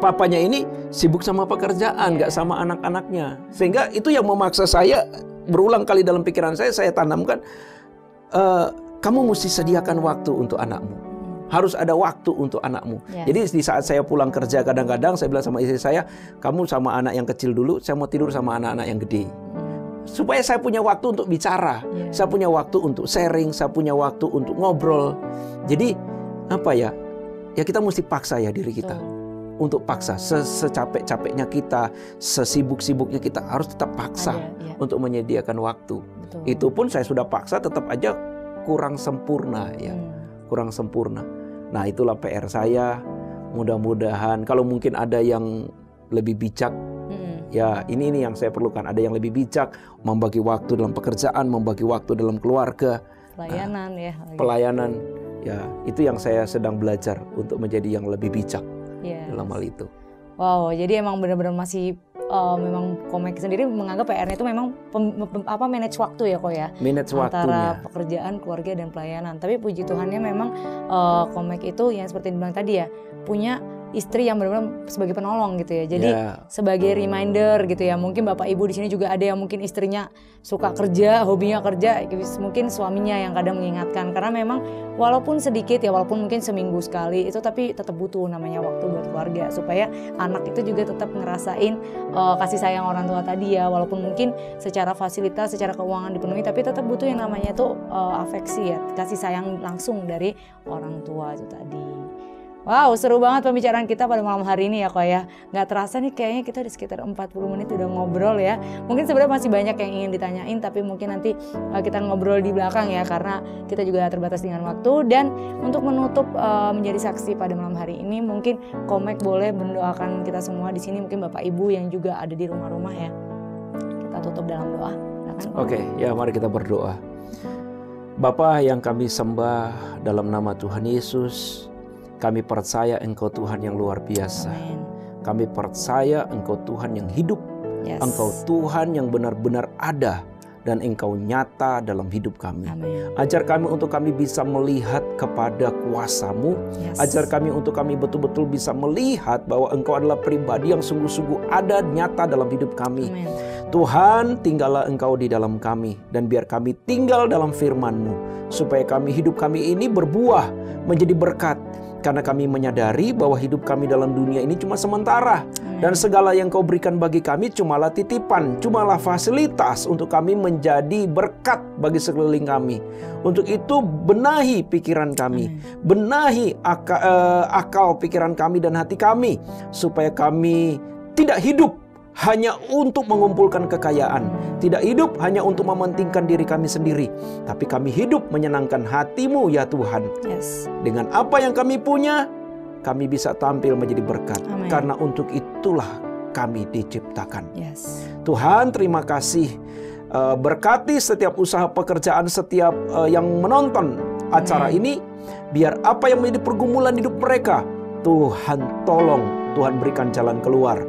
papanya ini sibuk sama pekerjaan, nggak sama anak-anaknya. Sehingga itu yang memaksa saya, berulang kali dalam pikiran saya tanamkan, kamu mesti sediakan waktu untuk anakmu. Harus ada waktu untuk anakmu. Jadi di saat saya pulang kerja, kadang-kadang saya bilang sama istri saya, kamu sama anak yang kecil dulu, saya mau tidur sama anak-anak yang gede. Supaya saya punya waktu untuk bicara, saya punya waktu untuk sharing, saya punya waktu untuk ngobrol. Jadi apa ya? Ya kita mesti paksa ya diri kita. Untuk paksa, secapek-capeknya kita, sesibuk-sibuknya kita harus tetap paksa untuk menyediakan waktu. Itu pun saya sudah paksa, tetap aja kurang sempurna ya. Kurang sempurna. Nah, itulah PR saya. Mudah-mudahan kalau mungkin ada yang lebih bijak, ya ini yang saya perlukan. Ada yang lebih bijak, membagi waktu dalam pekerjaan, membagi waktu dalam keluarga, pelayanan pelayanan, ya itu yang saya sedang belajar untuk menjadi yang lebih bijak dalam hal itu. Wow, jadi emang benar-benar masih memang Komek sendiri menganggap PR-nya itu memang manage waktu ya kok ya, manage antara pekerjaan, keluarga dan pelayanan. Tapi puji Tuhannya memang Komek itu yang seperti dibilang tadi ya, punya istri yang benar-benar sebagai penolong gitu ya. Jadi sebagai reminder gitu ya. Mungkin Bapak Ibu di sini juga ada yang mungkin istrinya suka kerja, hobinya kerja, mungkin suaminya yang kadang mengingatkan. Karena memang walaupun sedikit ya, walaupun mungkin seminggu sekali itu, tapi tetap butuh namanya waktu buat keluarga supaya anak itu juga tetap ngerasain kasih sayang orang tua tadi ya. Walaupun mungkin secara fasilitas, secara keuangan dipenuhi, tapi tetap butuh yang namanya itu afeksi ya, kasih sayang langsung dari orang tua itu tadi. Wow, seru banget pembicaraan kita pada malam hari ini ya Kak ya. Nggak terasa nih kayaknya kita udah sekitar 40 menit udah ngobrol ya. Mungkin sebenarnya masih banyak yang ingin ditanyain, tapi mungkin nanti kita ngobrol di belakang ya, karena kita juga terbatas dengan waktu. Dan untuk menutup menjadi saksi pada malam hari ini, mungkin Komek boleh mendoakan kita semua di sini, mungkin Bapak Ibu yang juga ada di rumah-rumah ya. Kita tutup dalam doa. Oke, ya mari kita berdoa. Bapa yang kami sembah dalam nama Tuhan Yesus, kami percaya Engkau Tuhan yang luar biasa. Amen. Kami percaya Engkau Tuhan yang hidup. Yes. Engkau Tuhan yang benar-benar ada dan Engkau nyata dalam hidup kami. Amen. Ajar kami untuk kami bisa melihat kepada kuasa-Mu. Yes. Ajar kami untuk kami betul-betul bisa melihat bahwa Engkau adalah pribadi yang sungguh-sungguh ada nyata dalam hidup kami. Amen. Tuhan, tinggallah Engkau di dalam kami dan biar kami tinggal dalam firman-Mu supaya hidup kami ini berbuah menjadi berkat. Karena kami menyadari bahwa hidup kami dalam dunia ini cuma sementara. Dan segala yang Kau berikan bagi kami cumalah titipan, cumalah fasilitas untuk kami menjadi berkat bagi sekeliling kami. Untuk itu benahi pikiran kami, benahi akal pikiran kami dan hati kami, supaya kami tidak hidup hanya untuk mengumpulkan kekayaan, tidak hidup hanya untuk mementingkan diri kami sendiri, tapi kami hidup menyenangkan hati-Mu ya Tuhan. Yes. Dengan apa yang kami punya, kami bisa tampil menjadi berkat. Amen. Karena untuk itulah kami diciptakan. Yes. Tuhan, terima kasih. Berkati setiap usaha pekerjaan, setiap yang menonton acara ini, biar apa yang menjadi pergumulan hidup mereka, Tuhan tolong, Tuhan berikan jalan keluar.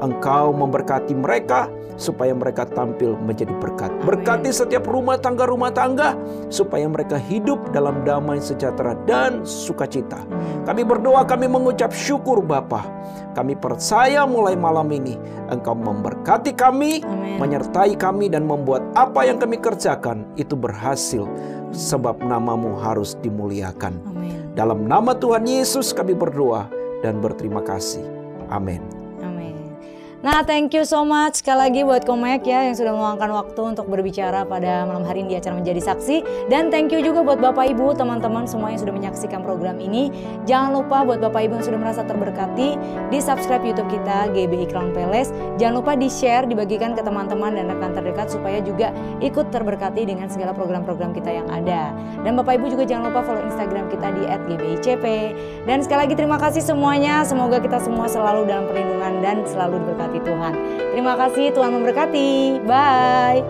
Engkau memberkati mereka supaya mereka tampil menjadi berkat. Amen. Berkati setiap rumah tangga supaya mereka hidup dalam damai sejahtera dan sukacita. Kami berdoa, kami mengucap syukur Bapa. Kami percaya mulai malam ini Engkau memberkati kami, Amen. menyertai kami dan membuat apa yang kami kerjakan itu berhasil, sebab nama-Mu harus dimuliakan. Amen. Dalam nama Tuhan Yesus kami berdoa dan berterima kasih. Amin. Nah, thank you so much sekali lagi buat Komek ya yang sudah meluangkan waktu untuk berbicara pada malam hari ini di acara Menjadi Saksi. Dan thank you juga buat Bapak Ibu, teman-teman semua yang sudah menyaksikan program ini. Jangan lupa buat Bapak Ibu yang sudah merasa terberkati, di subscribe YouTube kita GBI Crown Palace. Jangan lupa di share, dibagikan ke teman-teman dan rekan terdekat supaya juga ikut terberkati dengan segala program-program kita yang ada. Dan Bapak Ibu juga jangan lupa follow Instagram kita di @gbicp. Dan sekali lagi terima kasih semuanya. Semoga kita semua selalu dalam perlindungan dan selalu diberkati Tuhan. Terima kasih, Tuhan memberkati. Bye.